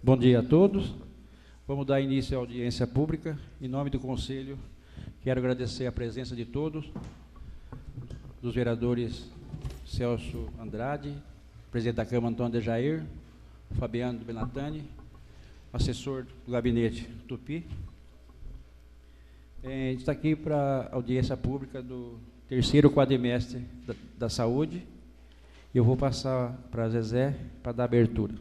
Bom dia a todos. Vamos dar início à audiência pública. Em nome do Conselho, quero agradecer a presença de todos, dos vereadores Celso Andrade, presidente da Câmara Antônio de Jair, Fabiano Benatani, assessor do gabinete Tupi. A gente está aqui para a audiência pública do terceiro quadrimestre da saúde. Eu vou passar para a Zezé para dar abertura.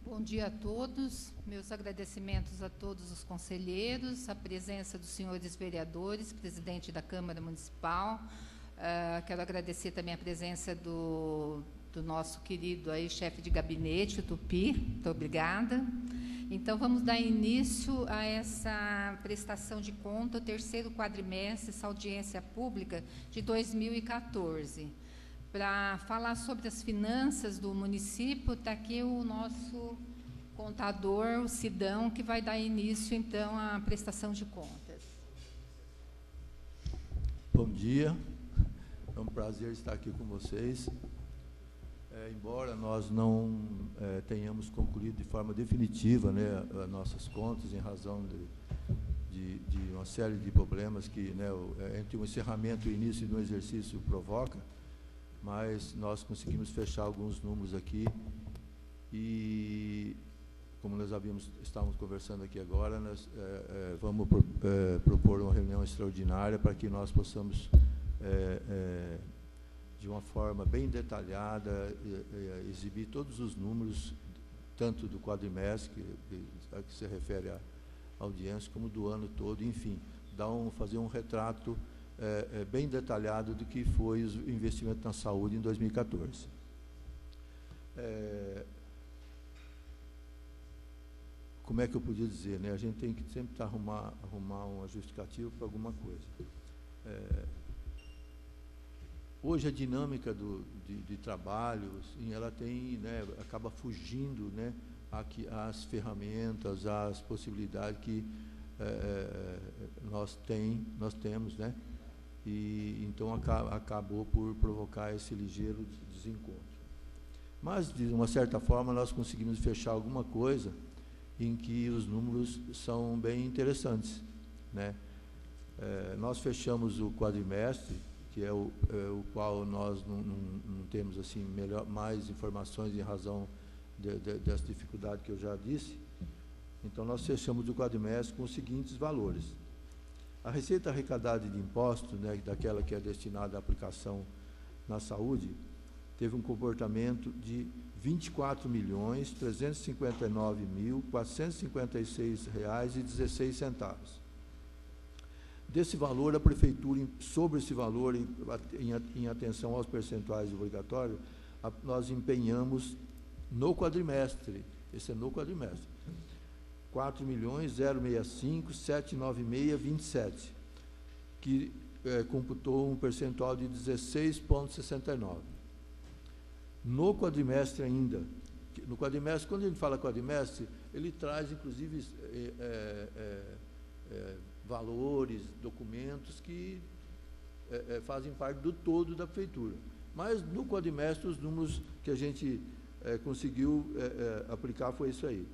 Bom dia a todos, meus agradecimentos a todos os conselheiros, a presença dos senhores vereadores, presidente da Câmara Municipal. Quero agradecer também a presença do nosso querido aí, chefe de gabinete, o Tupi. Muito obrigada. Então, vamos dar início a essa prestação de conta, o terceiro quadrimestre, essa audiência pública de 2014. Para falar sobre as finanças do município, está aqui o nosso contador, o Sidão, que vai dar início, então, à prestação de contas. Bom dia, é um prazer estar aqui com vocês. Embora nós não tenhamos concluído de forma definitiva, né, as nossas contas, em razão de uma série de problemas que, né, entre o encerramento e o início do exercício provoca, mas nós conseguimos fechar alguns números aqui e, como nós estávamos conversando aqui agora, nós vamos propor uma reunião extraordinária para que nós possamos, de uma forma bem detalhada, exibir todos os números, tanto do quadrimestre, que se refere à audiência, como do ano todo, enfim, fazer um retrato bem detalhado do que foi o investimento na saúde em 2014. Como é que eu podia dizer, né? A gente tem que sempre arrumar uma justificativa para alguma coisa. Hoje a dinâmica de trabalho, assim, ela tem, né, acaba fugindo, né, às ferramentas, às possibilidades que nós temos, né? E então acabou por provocar esse ligeiro desencontro. Mas, de uma certa forma, nós conseguimos fechar alguma coisa em que os números são bem interessantes, né? Nós fechamos o quadrimestre, que é o qual nós não temos assim mais informações em razão dessa dificuldade que eu já disse. Então, nós fechamos o quadrimestre com os seguintes valores. A receita arrecadada de impostos, né, daquela que é destinada à aplicação na saúde, teve um comportamento de R$ 24.359.456,16. Desse valor, a Prefeitura, sobre esse valor, em atenção aos percentuais obrigatórios, nós empenhamos no quadrimestre, esse é no quadrimestre, R$ 4.065.796,27, que computou um percentual de 16,69. No quadrimestre ainda, no quadrimestre, quando a gente fala quadrimestre, ele traz, inclusive, valores, documentos que fazem parte do todo da Prefeitura. Mas, no quadrimestre, os números que a gente conseguiu aplicar foi isso aí.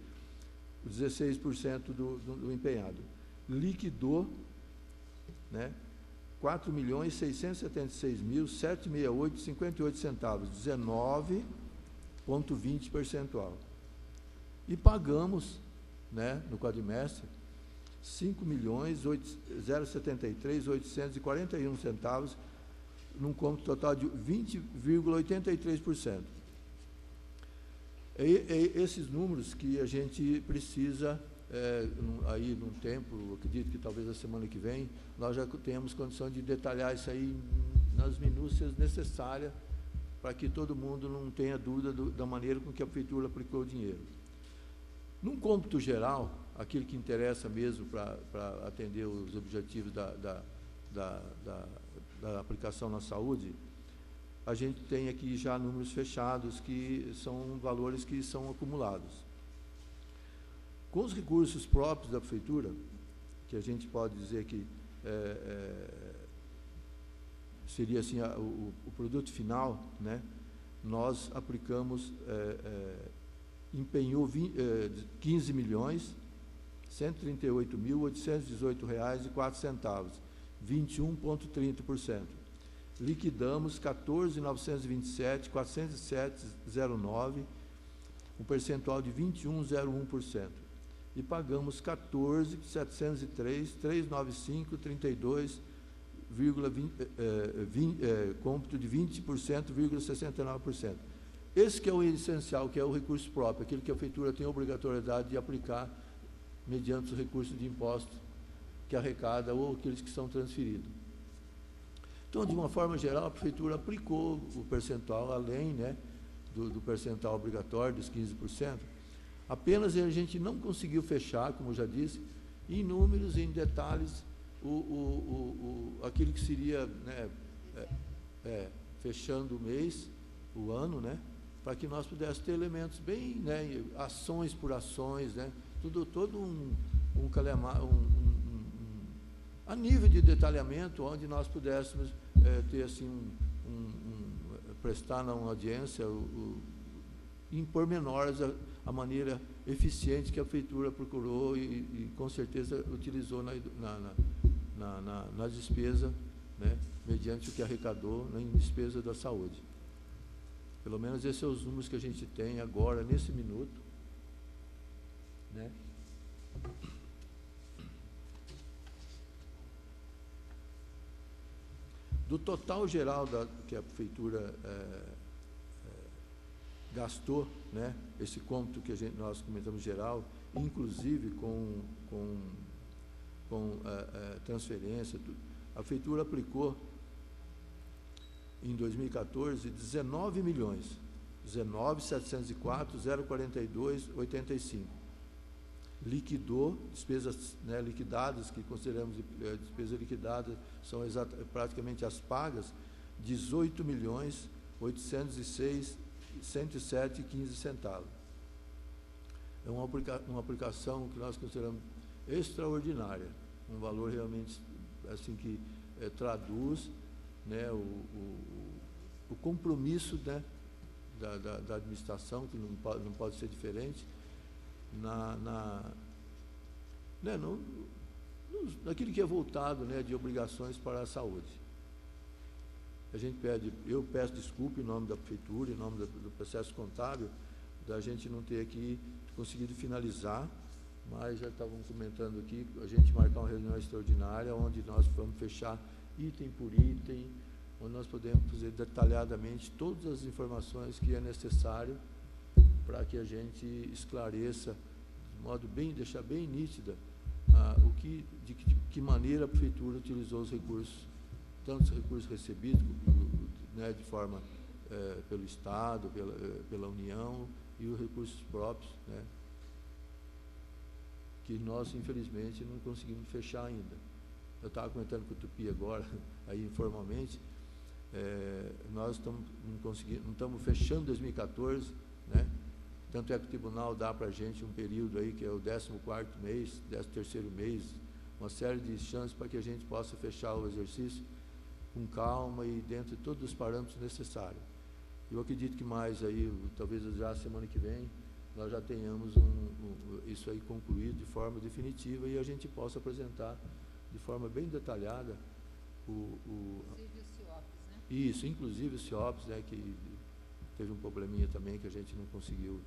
16% do empenhado. Liquidou, né, R$ 4.676.768,58, 19,20 percentual. E pagamos, né, no quadrimestre, R$ 5.073.841, num cômputo total de 20,83%. Esses números que a gente precisa, aí num tempo, acredito que talvez a semana que vem, nós já tenhamos condição de detalhar isso aí nas minúcias necessárias para que todo mundo não tenha dúvida da maneira com que a Prefeitura aplicou o dinheiro. Num cômputo geral, aquilo que interessa mesmo para atender os objetivos da aplicação na saúde, a gente tem aqui já números fechados, que são valores que são acumulados. Com os recursos próprios da Prefeitura, que a gente pode dizer que seria assim o produto final, né? Nós aplicamos empenhou 15 milhões, R$138.818,04, 21,30%. Liquidamos 14.927,407,09, um percentual de 21,01%. E pagamos 14.703,395,32, cômputo de 20%,69%. Esse que é o essencial, que é o recurso próprio, aquilo que a Prefeitura tem a obrigatoriedade de aplicar mediante os recursos de impostos que arrecada ou aqueles que são transferidos. Então, de uma forma geral, a Prefeitura aplicou o percentual além, né, do percentual obrigatório, dos 15%. Apenas a gente não conseguiu fechar, como eu já disse, em números, em detalhes, aquilo que seria, né, fechando o mês, o ano, né, para que nós pudéssemos ter elementos bem, né, ações por ações, né, todo a nível de detalhamento, onde nós pudéssemos ter assim prestar na audiência em pormenores a maneira eficiente que a Prefeitura procurou e com certeza utilizou na despesa, né, mediante o que arrecadou na despesa da saúde. Pelo menos esses são os números que a gente tem agora, nesse minuto, né? Do total geral que a Prefeitura gastou, né, esse cômputo que nós comentamos geral, inclusive com transferência, a Prefeitura aplicou em 2014 19 milhões, 19.704.042,85. Liquidou despesas, né, liquidadas, que consideramos despesas liquidadas, são praticamente as pagas, 18.806.107,15. É uma aplicação que nós consideramos extraordinária, um valor realmente assim que traduz, né, o compromisso, né, da administração, que não pode ser diferente, né, naquilo que é voltado, né, de obrigações para a saúde. Eu peço desculpa em nome da Prefeitura, em nome do processo contábil, da gente não ter aqui conseguido finalizar, mas já estavam comentando aqui, a gente marcar uma reunião extraordinária, onde nós vamos fechar item por item, onde nós podemos fazer detalhadamente todas as informações que é necessário para que a gente esclareça, de modo deixar bem nítida de que maneira a Prefeitura utilizou os recursos, tanto os recursos recebidos, né, de forma pelo Estado, pela União, e os recursos próprios, né, que nós, infelizmente, não conseguimos fechar ainda. Eu estava comentando com o Tupi agora, aí informalmente, nós não estamos fechando 2014, né? Tanto é que o tribunal dá para a gente um período aí, que é o 14º mês, 13º mês, uma série de chances para que a gente possa fechar o exercício com calma e dentro de todos os parâmetros necessários. Eu acredito que mais aí, talvez já semana que vem, nós já tenhamos isso aí concluído de forma definitiva e a gente possa apresentar de forma bem detalhada Inclusive o CIOPS, né? Isso, inclusive o CIOPS, né, que teve um probleminha também que a gente não conseguiu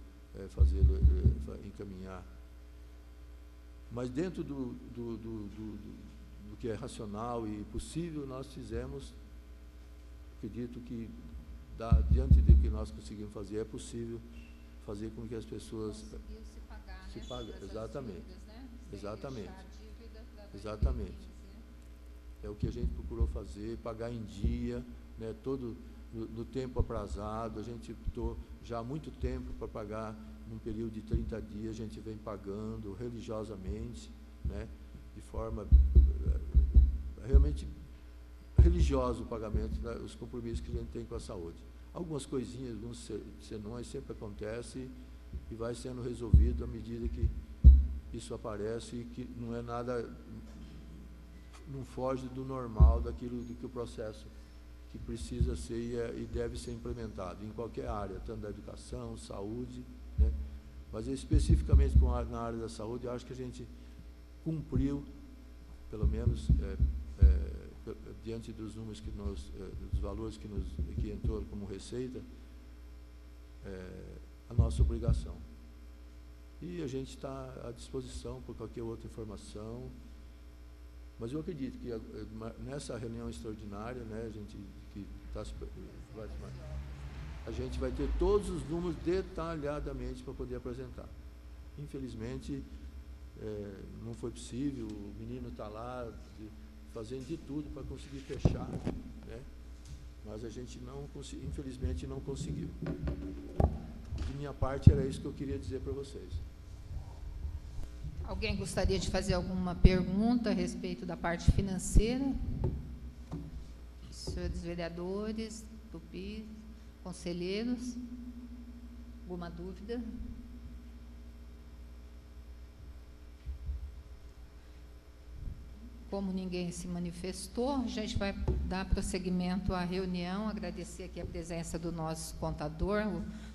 encaminhar. Mas dentro do que é racional e possível, nós fizemos, acredito que, diante do que nós conseguimos fazer, é possível fazer com que as pessoas... Conseguiu se pagar, se né? pagar, exatamente. Dívidas, né? Exatamente. Deixar a dívida para 2015, Exatamente. né? É o que a gente procurou fazer, pagar em dia, né, todo no tempo aprazado. A gente optou já há muito tempo para pagar num período de 30 dias, a gente vem pagando religiosamente, né, de forma realmente religiosa o pagamento, né, os compromissos que a gente tem com a saúde. Algumas coisinhas, alguns senões sempre acontecem e vai sendo resolvido à medida que isso aparece e que não é nada, não foge do normal, daquilo do que o processo que precisa ser e deve ser implementado em qualquer área, tanto da educação, saúde, né, Mas especificamente na área da saúde, eu acho que a gente cumpriu, pelo menos diante dos números dos valores que entrou como receita, a nossa obrigação. E a gente está à disposição por qualquer outra informação. Mas eu acredito que nessa reunião extraordinária, né, a gente vai ter todos os números detalhadamente para poder apresentar. Infelizmente, não foi possível, o menino está lá fazendo de tudo para conseguir fechar, né? Mas a gente infelizmente não conseguiu. De minha parte, era isso que eu queria dizer para vocês. Alguém gostaria de fazer alguma pergunta a respeito da parte financeira? Senhores vereadores, Tupi, conselheiros, alguma dúvida? Como ninguém se manifestou, a gente vai dar prosseguimento à reunião, agradecer aqui a presença do nosso contador,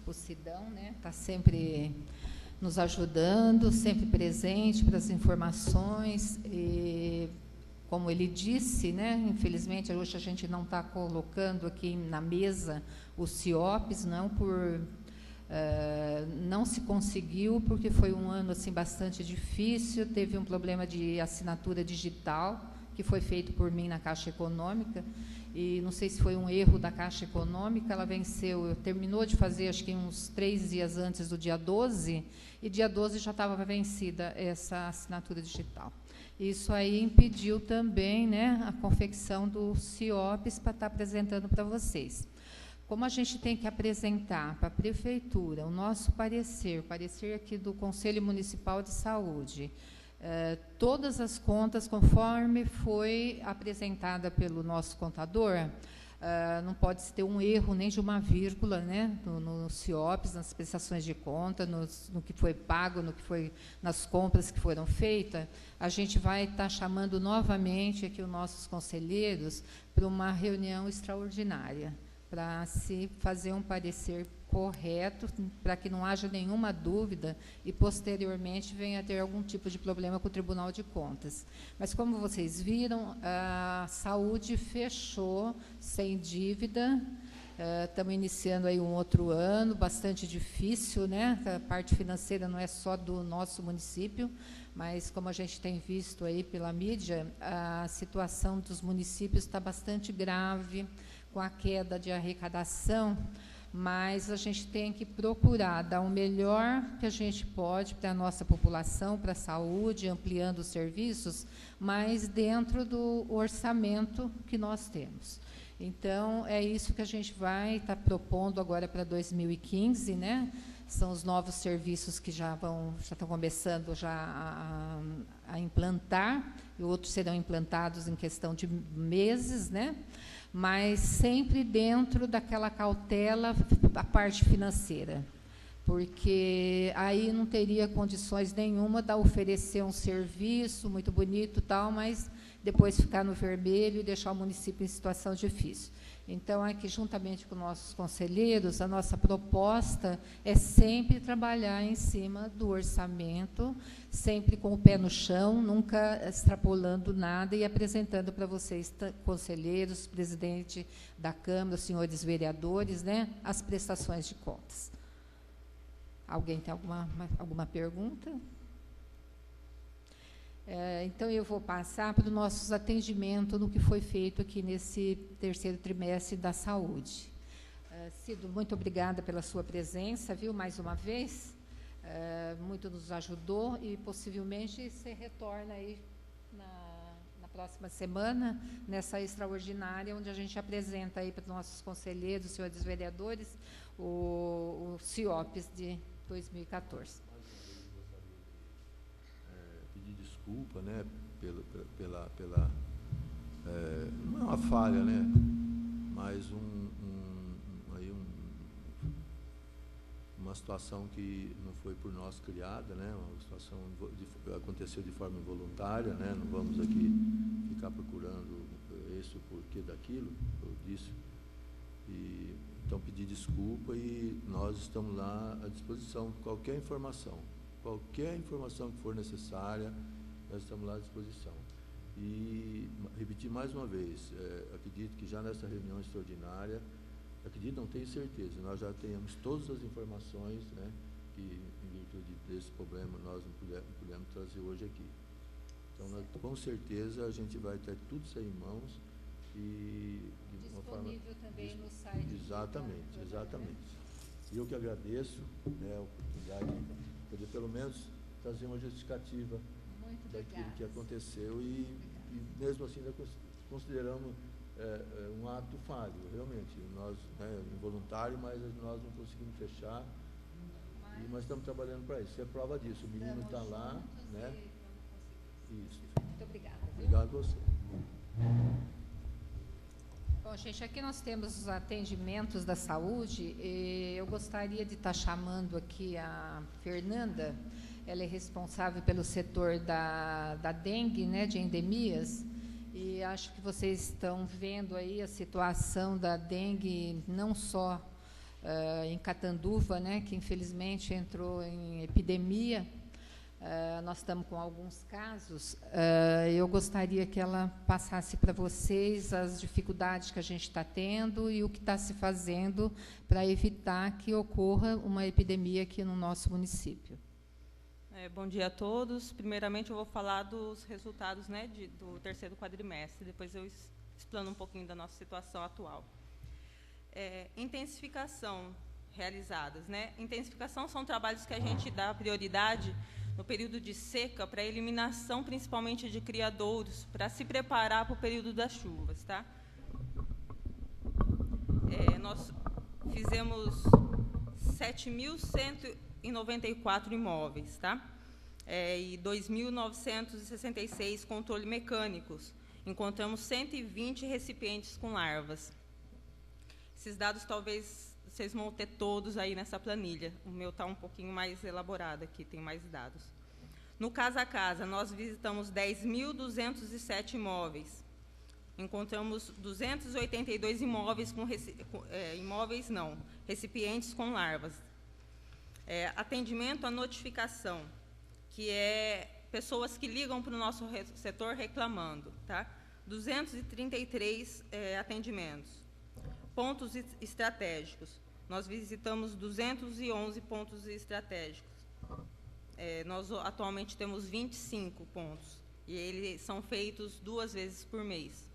o Sidão, né? Está sempre nos ajudando, sempre presente para as informações. E, como ele disse, né? Infelizmente, hoje a gente não está colocando aqui na mesa os CIOPs, não se conseguiu, porque foi um ano assim, bastante difícil, teve um problema de assinatura digital, que foi feito por mim na Caixa Econômica, e não sei se foi um erro da Caixa Econômica, ela venceu, terminou de fazer, acho que uns 3 dias antes do dia 12, e dia 12 já estava vencida essa assinatura digital. Isso aí impediu também, né, a confecção do CIOPs para estar apresentando para vocês. Como a gente tem que apresentar para a Prefeitura o nosso parecer, o parecer aqui do Conselho Municipal de Saúde, todas as contas, conforme foi apresentada pelo nosso contador, não pode ter um erro nem de uma vírgula, né, no CIOPs, nas prestações de conta, no que foi pago, nas compras que foram feitas. A gente vai estar chamando novamente aqui os nossos conselheiros para uma reunião extraordinária, para se fazer um parecer correto, para que não haja nenhuma dúvida e, posteriormente, venha a ter algum tipo de problema com o Tribunal de Contas. Mas, como vocês viram, a saúde fechou sem dívida. Estamos iniciando aí um outro ano, bastante difícil, né? A parte financeira não é só do nosso município, mas, como a gente tem visto aí pela mídia, a situação dos municípios está bastante grave, com a queda de arrecadação, mas a gente tem que procurar dar o melhor que a gente pode para a nossa população, para a saúde, ampliando os serviços, mas dentro do orçamento que nós temos. Então, é isso que a gente vai estar propondo agora para 2015, né? São os novos serviços que já estão começando a implantar, e outros serão implantados em questão de meses, né? Mas sempre dentro daquela cautela, a parte financeira, porque aí não teria condições nenhuma de oferecer um serviço muito bonito, tal, mas depois ficar no vermelho e deixar o município em situação difícil. Então, aqui, juntamente com nossos conselheiros, a nossa proposta é sempre trabalhar em cima do orçamento, sempre com o pé no chão, nunca extrapolando nada e apresentando para vocês, conselheiros, presidente da Câmara, os senhores vereadores, né, as prestações de contas. Alguém tem alguma pergunta? Então, eu vou passar para os nossos atendimentos no que foi feito aqui nesse terceiro trimestre da saúde. Cido, muito obrigada pela sua presença, viu, mais uma vez, muito nos ajudou e possivelmente você retorna aí na próxima semana, nessa extraordinária, onde a gente apresenta aí para os nossos conselheiros, senhores vereadores, o CIOPs de 2014. Desculpa, né, não é uma falha, né, mas uma situação que não foi por nós criada, né, uma situação aconteceu de forma involuntária, né, não vamos aqui ficar procurando isso, porquê daquilo, eu disse, Então, pedir desculpa e nós estamos lá à disposição. Qualquer informação que for necessária, nós estamos lá à disposição. E repetir mais uma vez, acredito que já nessa reunião extraordinária, não tenho certeza, nós já tenhamos todas as informações, né, que em virtude desse problema nós não pudemos trazer hoje aqui. Então, com certeza, a gente vai ter tudo isso aí em mãos e de uma forma... Disponível também no site. Exatamente. E eu que agradeço, né, a oportunidade de poder, pelo menos, trazer uma justificativa daquilo que aconteceu e mesmo assim, consideramos um ato falho, realmente. Nós, involuntário, mas nós não conseguimos fechar, mas estamos trabalhando para isso. Isso é prova disso. O menino está lá, né? Isso. Muito obrigada. Obrigado a você. Bom, gente, aqui nós temos os atendimentos da saúde. Eu gostaria de estar chamando aqui a Fernanda. Ela é responsável pelo setor da dengue, né, de endemias. E acho que vocês estão vendo aí a situação da dengue, não só em Catanduva, né, que infelizmente entrou em epidemia. Nós estamos com alguns casos. Eu gostaria que ela passasse para vocês as dificuldades que a gente está tendo e o que está se fazendo para evitar que ocorra uma epidemia aqui no nosso município. Bom dia a todos. Primeiramente, eu vou falar dos resultados, né, do terceiro quadrimestre. Depois eu explano um pouquinho da nossa situação atual. Intensificação realizadas, né? Intensificação são trabalhos que a gente dá prioridade no período de seca para eliminação, principalmente de criadouros, para se preparar para o período das chuvas, tá? Nós fizemos 7.194 imóveis, tá? E 2.966 controles mecânicos. Encontramos 120 recipientes com larvas. Esses dados talvez vocês vão ter todos aí nessa planilha. O meu está um pouquinho mais elaborado aqui, tem mais dados. No Casa a Casa, nós visitamos 10.207 imóveis. Encontramos 282 imóveis recipientes com larvas. Atendimento à notificação, que é pessoas que ligam para o nosso setor reclamando, tá? 233 atendimentos. Pontos estratégicos. Nós visitamos 211 pontos estratégicos. Nós atualmente temos 25 pontos, e eles são feitos 2 vezes por mês,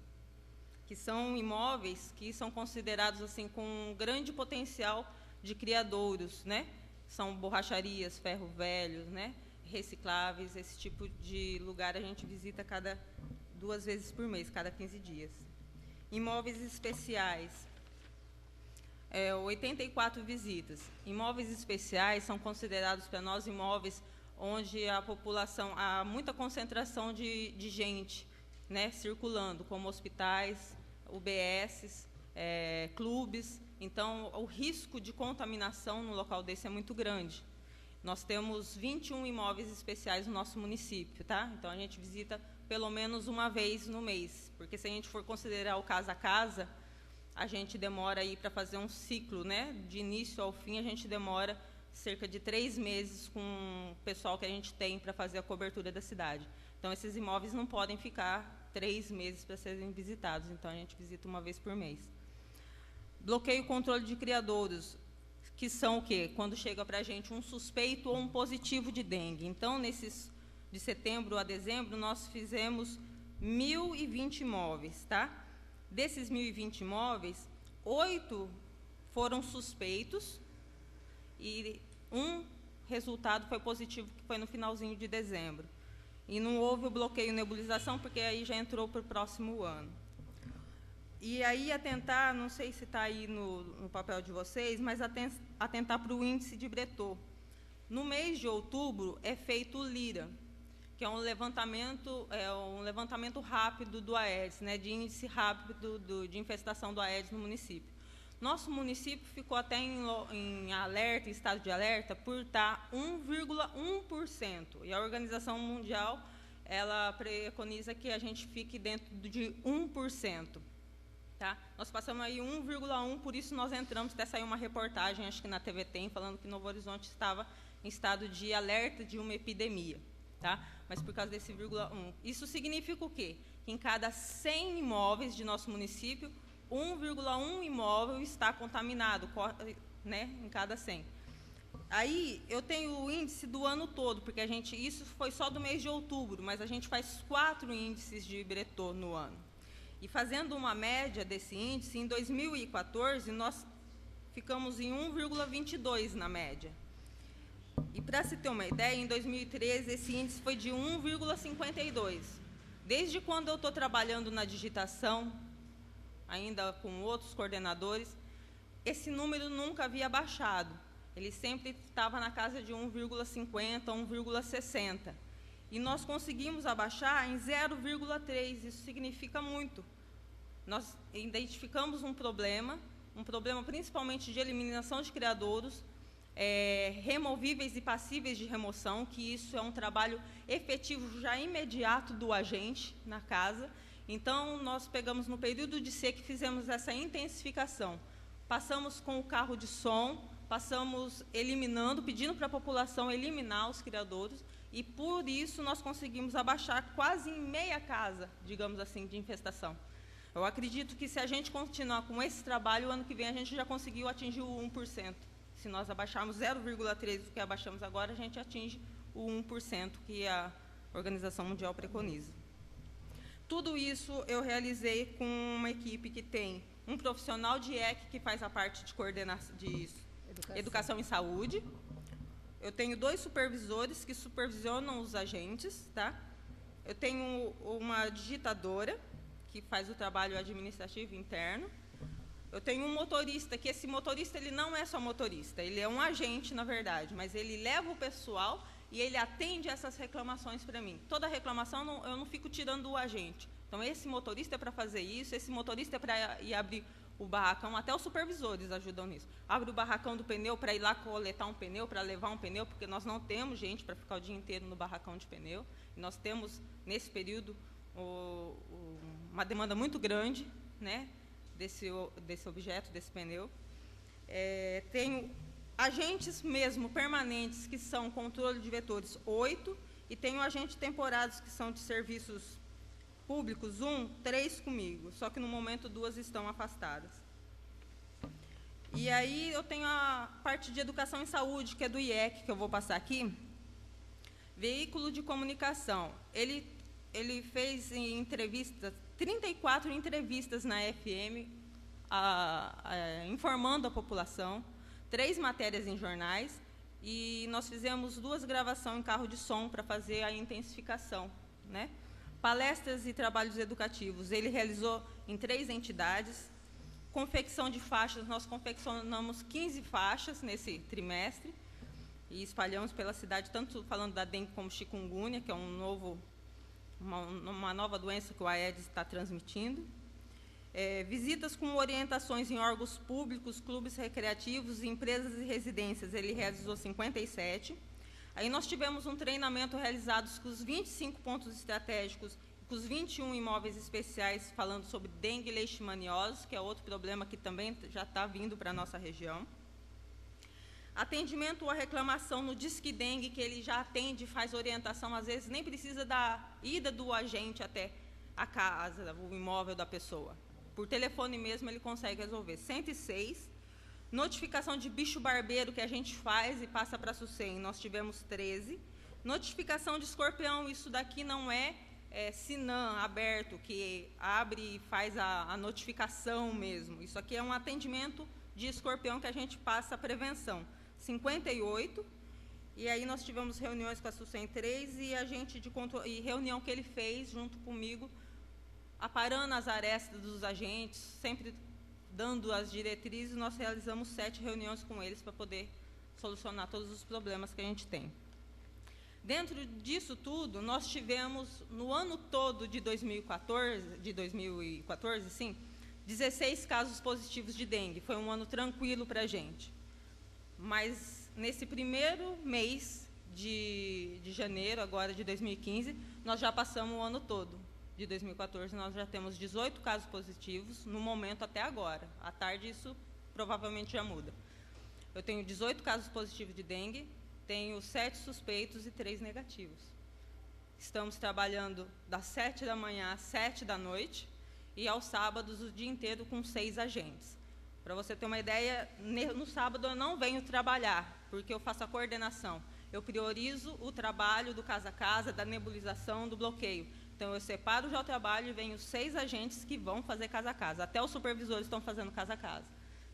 que são imóveis que são considerados assim com um grande potencial de criadouros, né? São borracharias, ferro velhos, né? Recicláveis, esse tipo de lugar a gente visita 2 vezes por mês, cada 15 dias. Imóveis especiais, 84 visitas. Imóveis especiais são considerados para nós imóveis onde a população, há muita concentração de gente, né, circulando, como hospitais, UBSs, clubes. Então, o risco de contaminação no local desse é muito grande. Nós temos 21 imóveis especiais no nosso município, tá? Então, a gente visita pelo menos uma vez no mês, porque se a gente for considerar o casa a casa, a gente demora aí para fazer um ciclo, né? De início ao fim, a gente demora cerca de 3 meses com o pessoal que a gente tem para fazer a cobertura da cidade. Então, esses imóveis não podem ficar 3 meses para serem visitados, então a gente visita uma vez por mês. Bloqueio e controle de criadouros, que são o quê? Quando chega para a gente um suspeito ou um positivo de dengue. Então, de setembro a dezembro, nós fizemos 1.020 imóveis, tá? Desses 1.020 imóveis, 8 foram suspeitos e um resultado foi positivo, que foi no finalzinho de dezembro. E não houve o bloqueio e nebulização, porque aí já entrou para o próximo ano. E aí atentar, não sei se está aí no papel de vocês, mas atentar para o índice de Bretot. No mês de outubro é feito o LIRA, que é um levantamento rápido do Aedes, né, de índice rápido de infestação do Aedes no município. Nosso município ficou até em alerta, em estado de alerta, por estar 1,1%. E a Organização Mundial, ela preconiza que a gente fique dentro de 1%. Tá? Nós passamos aí 1,1, por isso nós entramos, até saiu uma reportagem, acho que na TV Tem, falando que Novo Horizonte estava em estado de alerta de uma epidemia. Tá? Mas por causa desse 1,1. Isso significa o quê? Que em cada 100 imóveis de nosso município, 1,1 imóvel está contaminado, né, em cada 100. Aí eu tenho o índice do ano todo, porque isso foi só do mês de outubro, mas a gente faz 4 índices de Bretô no ano. E fazendo uma média desse índice, em 2014 nós ficamos em 1,22 na média. E para se ter uma ideia, em 2013 esse índice foi de 1,52. Desde quando eu estou trabalhando na digitação, ainda com outros coordenadores, esse número nunca havia baixado. Ele sempre estava na casa de 1,50, 1,60. E nós conseguimos abaixar em 0,3, isso significa muito. Nós identificamos um problema principalmente de eliminação de criadouros, removíveis e passíveis de remoção, que isso é um trabalho efetivo já imediato do agente na casa. Então, nós pegamos no período de seca e fizemos essa intensificação. Passamos com o carro de som, passamos eliminando, pedindo para a população eliminar os criadouros, e por isso nós conseguimos abaixar quase em meia casa, digamos assim, de infestação. Eu acredito que se a gente continuar com esse trabalho, o ano que vem a gente já conseguiu atingir o 1%. Se nós abaixarmos 0,3% do que abaixamos agora, a gente atinge o 1% que a Organização Mundial preconiza. Tudo isso eu realizei com uma equipe que tem um profissional de EC, que faz a parte de coordenação de educação em saúde. Eu tenho 2 supervisores que supervisionam os agentes. Tá? Eu tenho uma digitadora, que faz o trabalho administrativo interno. Eu tenho um motorista, que esse motorista ele não é só motorista, ele é um agente, na verdade, mas ele leva o pessoal e ele atende essas reclamações para mim. Toda reclamação eu não fico tirando o agente. Então, esse motorista é para fazer isso, esse motorista é para ir abrir o barracão, até os supervisores ajudam nisso. Abre o barracão do pneu para ir lá coletar um pneu, para levar um pneu, porque nós não temos gente para ficar o dia inteiro no barracão de pneu. E nós temos, nesse período, uma demanda muito grande, né, desse objeto, desse pneu. Tenho agentes mesmo permanentes, que são controle de vetores 8, e tenho agentes temporários, que são de serviços públicos 3 comigo, só que no momento 2 estão afastadas. E aí eu tenho a parte de educação em saúde, que é do IEC, que eu vou passar aqui. Veículo de comunicação. Ele fez entrevistas, 34 entrevistas na FM, informando a população, 3 matérias em jornais, e nós fizemos 2 gravações em carro de som para fazer a intensificação, né? Palestras e trabalhos educativos, ele realizou em 3 entidades. Confecção de faixas, nós confeccionamos 15 faixas nesse trimestre, e espalhamos pela cidade, tanto falando da dengue como chikungunya, que é uma nova doença que o Aedes está transmitindo. Visitas com orientações em órgãos públicos, clubes recreativos, empresas e residências, ele realizou 57. Aí nós tivemos um treinamento realizado com os 25 pontos estratégicos, com os 21 imóveis especiais, falando sobre dengue e leishmaniose, que é outro problema que também já está vindo para a nossa região. Atendimento à reclamação no Disque Dengue, que ele já atende, faz orientação, às vezes nem precisa da ida do agente até a casa, o imóvel da pessoa. Por telefone mesmo ele consegue resolver. 106. Notificação de bicho barbeiro, que a gente faz e passa para a SUSEM, nós tivemos 13. Notificação de escorpião, isso daqui não é SINAM aberto, que abre e faz a notificação mesmo. Isso aqui é um atendimento de escorpião que a gente passa a prevenção. 58. E aí nós tivemos reuniões com a SUSEM 3 e e reunião que ele fez junto comigo, aparando as arestas dos agentes, sempre dando as diretrizes. Nós realizamos 7 reuniões com eles para poder solucionar todos os problemas que a gente tem. Dentro disso tudo, nós tivemos, no ano todo de 2014, sim, 16 casos positivos de dengue. Foi um ano tranquilo para a gente. Mas, nesse primeiro mês de janeiro, agora de 2015, nós já passamos o ano todo. de 2014, nós já temos 18 casos positivos, no momento até agora. À tarde, isso provavelmente já muda. Eu tenho 18 casos positivos de dengue, tenho 7 suspeitos e 3 negativos. Estamos trabalhando das 7 da manhã às 7 da noite e aos sábados o dia inteiro com 6 agentes. Para você ter uma ideia, no sábado eu não venho trabalhar, porque eu faço a coordenação. Eu priorizo o trabalho do casa a casa, da nebulização, do bloqueio. Então, eu separo já o trabalho e venho 6 agentes que vão fazer casa a casa. Até os supervisores estão fazendo casa a casa.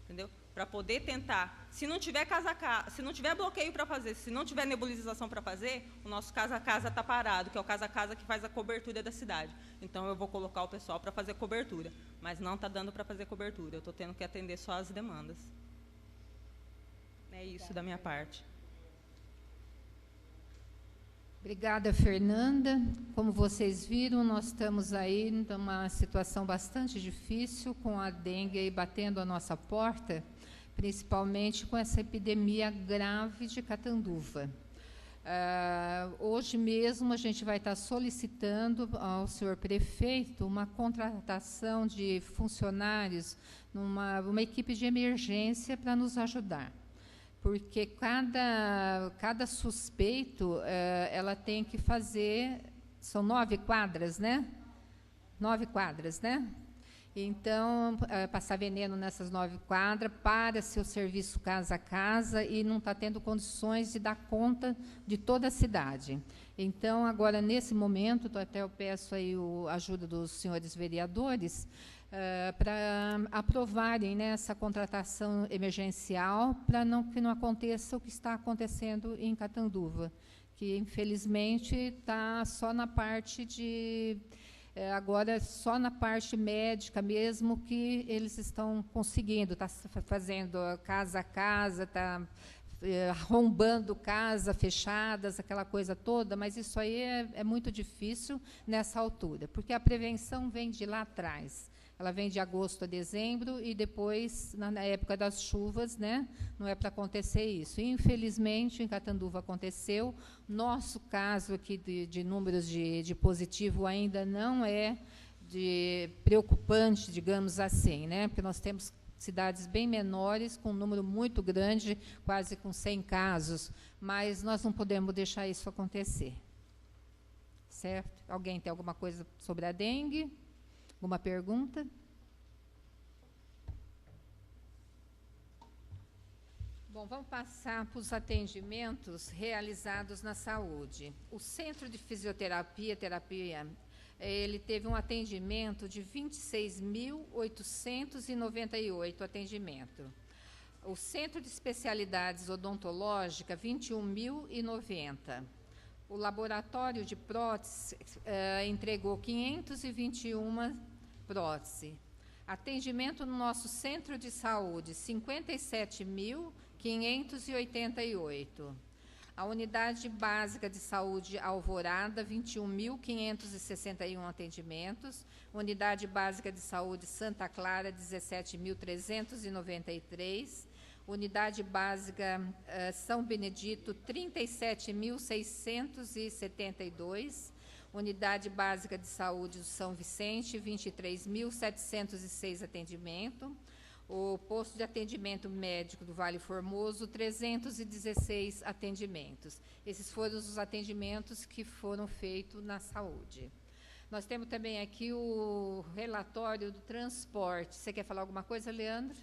Entendeu? Para poder tentar. Se não tiver casa a casa, se não tiver bloqueio para fazer, se não tiver nebulização para fazer, o nosso casa a casa está parado, que é o casa a casa que faz a cobertura da cidade. Então, eu vou colocar o pessoal para fazer cobertura. Mas não está dando para fazer cobertura. Eu estou tendo que atender só as demandas. É isso da minha parte. Obrigada, Fernanda. Como vocês viram, nós estamos aí numa situação bastante difícil, com a dengue aí batendo a nossa porta, principalmente com essa epidemia grave de Catanduva. Hoje mesmo a gente vai estar solicitando ao senhor prefeito uma contratação de funcionários, uma equipe de emergência para nos ajudar. Porque cada suspeito, ela tem que fazer, são 9 quadras, né? 9 quadras, né? Então, passar veneno nessas 9 quadras, para seu serviço casa a casa, e não está tendo condições de dar conta de toda a cidade. Então, agora, nesse momento, até eu peço aí a ajuda dos senhores vereadores, para aprovarem, né, essa contratação emergencial, para que não aconteça o que está acontecendo em Catanduva, que, infelizmente, está só na parte de... agora, só na parte médica mesmo que eles estão conseguindo, está fazendo casa a casa, está arrombando casa fechadas, aquela coisa toda, mas isso aí é muito difícil nessa altura, porque a prevenção vem de lá atrás. Ela vem de agosto a dezembro e depois, na época das chuvas, né, não é para acontecer isso. Infelizmente, em Catanduva aconteceu. Nosso caso aqui de números de positivo ainda não é preocupante, digamos assim, né, porque nós temos cidades bem menores, com um número muito grande, quase com 100 casos, mas nós não podemos deixar isso acontecer. Certo? Alguém tem alguma coisa sobre a dengue? Alguma pergunta? Bom, vamos passar para os atendimentos realizados na saúde. O Centro de Fisioterapia e Terapia, ele teve um atendimento de 26.898 atendimentos. O Centro de Especialidades Odontológica, 21.090. O laboratório de prótese entregou 521 próteses. Atendimento no nosso centro de saúde, 57.588. A unidade básica de saúde Alvorada, 21.561 atendimentos. Unidade básica de saúde Santa Clara, 17.393. Unidade básica São Benedito, 37.672. Unidade básica de saúde do São Vicente, 23.706 atendimentos. O posto de atendimento médico do Vale Formoso, 316 atendimentos. Esses foram os atendimentos que foram feitos na saúde. Nós temos também aqui o relatório do transporte. Você quer falar alguma coisa, Leandro?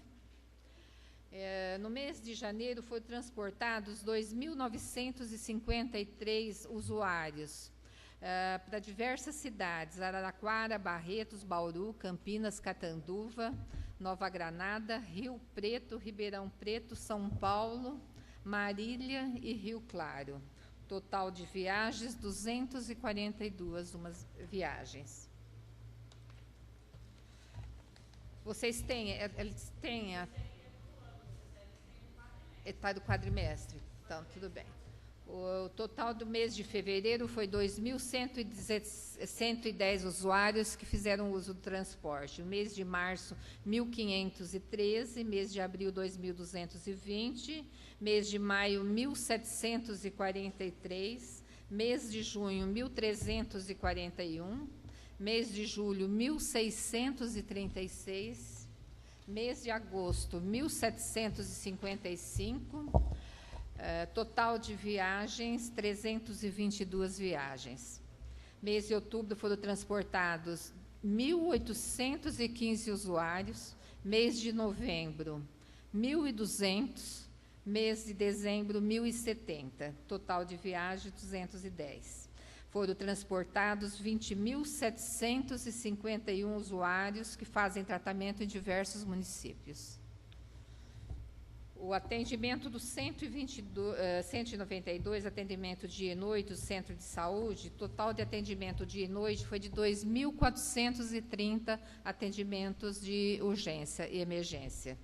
No mês de janeiro foram transportados 2.953 usuários para diversas cidades: Araraquara, Barretos, Bauru, Campinas, Catanduva, Nova Granada, Rio Preto, Ribeirão Preto, São Paulo, Marília e Rio Claro. Total de viagens, 242 viagens. Vocês têm, eles têm está do quadrimestre, então, tudo bem. O total do mês de fevereiro foi 2.110 usuários que fizeram uso do transporte. O mês de março, 1.513, mês de abril, 2.220, mês de maio, 1.743, mês de junho, 1.341, Mês de julho, 1.636. Mês de agosto, 1.755. Total de viagens, 322 viagens. Mês de outubro foram transportados 1.815 usuários. Mês de novembro, 1.200. Mês de dezembro, 1.070. Total de viagem, 210. Foram transportados 20.751 usuários que fazem tratamento em diversos municípios. O atendimento do 192, atendimento dia e noite do Centro de Saúde, total de atendimento dia e noite foi de 2.430 atendimentos de urgência e emergência.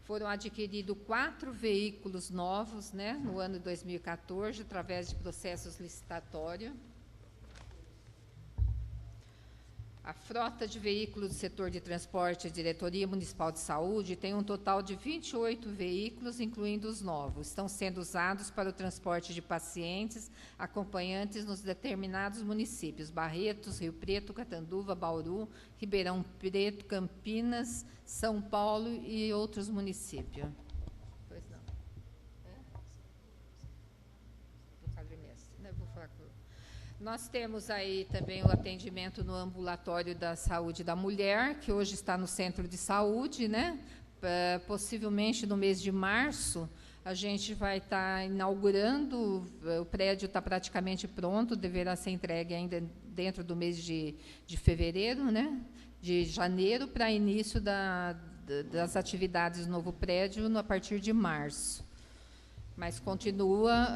Foram adquiridos 4 veículos novos, né, no ano de 2014, através de processos licitatórios. A frota de veículos do setor de transporte, a Diretoria Municipal de Saúde, tem um total de 28 veículos, incluindo os novos. Estão sendo usados para o transporte de pacientes, acompanhantes nos determinados municípios: Barretos, Rio Preto, Catanduva, Bauru, Ribeirão Preto, Campinas, São Paulo e outros municípios. Pois não. Vou falar com... Nós temos aí também o atendimento no ambulatório da saúde da mulher, que hoje está no centro de saúde, né? Possivelmente no mês de março, a gente vai estar inaugurando, o prédio está praticamente pronto, deverá ser entregue ainda dentro do mês de fevereiro, né? De janeiro, para início das atividades do novo prédio a partir de março. Mas continua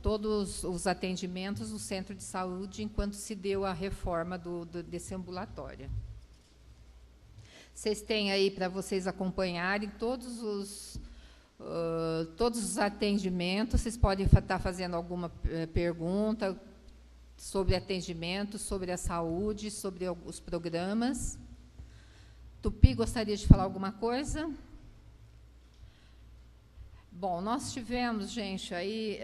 todos os atendimentos no centro de saúde enquanto se deu a reforma desse ambulatório. Vocês têm aí para vocês acompanharem todos os atendimentos. Vocês podem estar fazendo alguma pergunta sobre atendimento, sobre a saúde, sobre os programas. Tupi, gostaria de falar alguma coisa? Bom, nós tivemos, gente, aí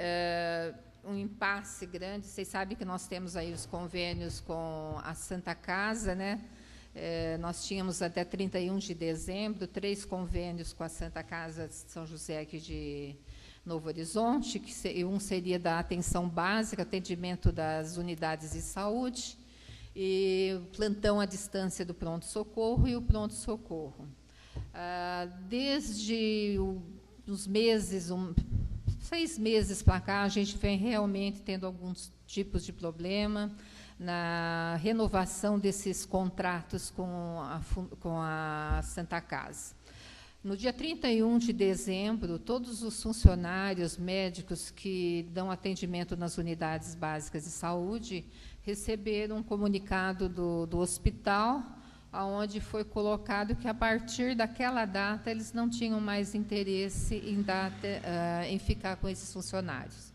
um impasse grande. Vocês sabem que nós temos aí os convênios com a Santa Casa, né? Nós tínhamos até 31 de dezembro 3 convênios com a Santa Casa de São José aqui de Novo Horizonte, que um seria da atenção básica, atendimento das unidades de saúde, e o plantão à distância do pronto-socorro e o pronto-socorro. Desde uns meses, 6 meses para cá, a gente vem realmente tendo alguns tipos de problema na renovação desses contratos com a Santa Casa. No dia 31 de dezembro, todos os funcionários médicos que dão atendimento nas unidades básicas de saúde receberam um comunicado do hospital, onde foi colocado que, a partir daquela data, eles não tinham mais interesse em ficar com esses funcionários.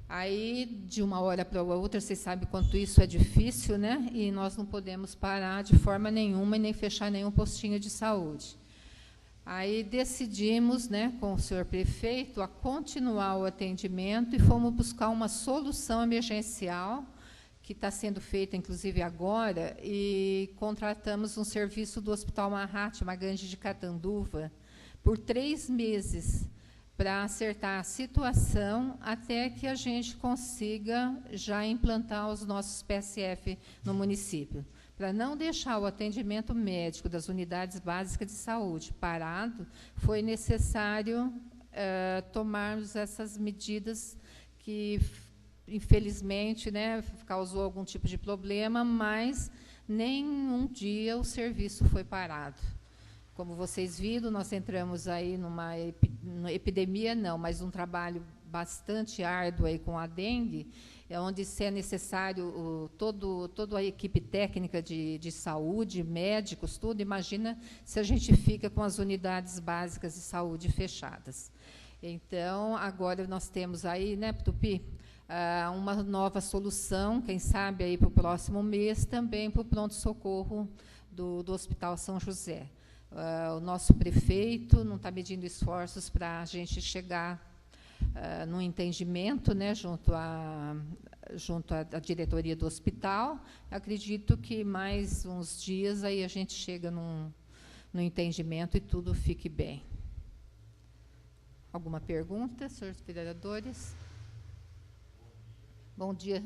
Aí, de uma hora para outra, vocês sabem quanto isso é difícil, né? E nós não podemos parar de forma nenhuma e nem fechar nenhum postinho de saúde. Aí decidimos, né, com o senhor prefeito, a continuar o atendimento e fomos buscar uma solução emergencial, que está sendo feita, inclusive, agora, e contratamos um serviço do Hospital Mahatma Gandhi de Catanduva por 3 meses para acertar a situação até que a gente consiga já implantar os nossos PSF no município. Para não deixar o atendimento médico das unidades básicas de saúde parado, foi necessário tomarmos essas medidas que, infelizmente, né, causou algum tipo de problema, mas nenhum dia o serviço foi parado. Como vocês viram, nós entramos aí numa epidemia, não, mas um trabalho bastante árduo aí com a dengue, onde, se é necessário, toda a equipe técnica de saúde, médicos, tudo. Imagina se a gente fica com as unidades básicas de saúde fechadas. Então, agora nós temos aí, né, Tupi, uma nova solução, quem sabe aí para o próximo mês, também para o pronto-socorro do Hospital São José. O nosso prefeito não está medindo esforços para a gente chegar num entendimento, né, junto à diretoria do hospital. Acredito que mais uns dias aí a gente chega no entendimento e tudo fique bem. Alguma pergunta, senhores vereadores? Bom dia.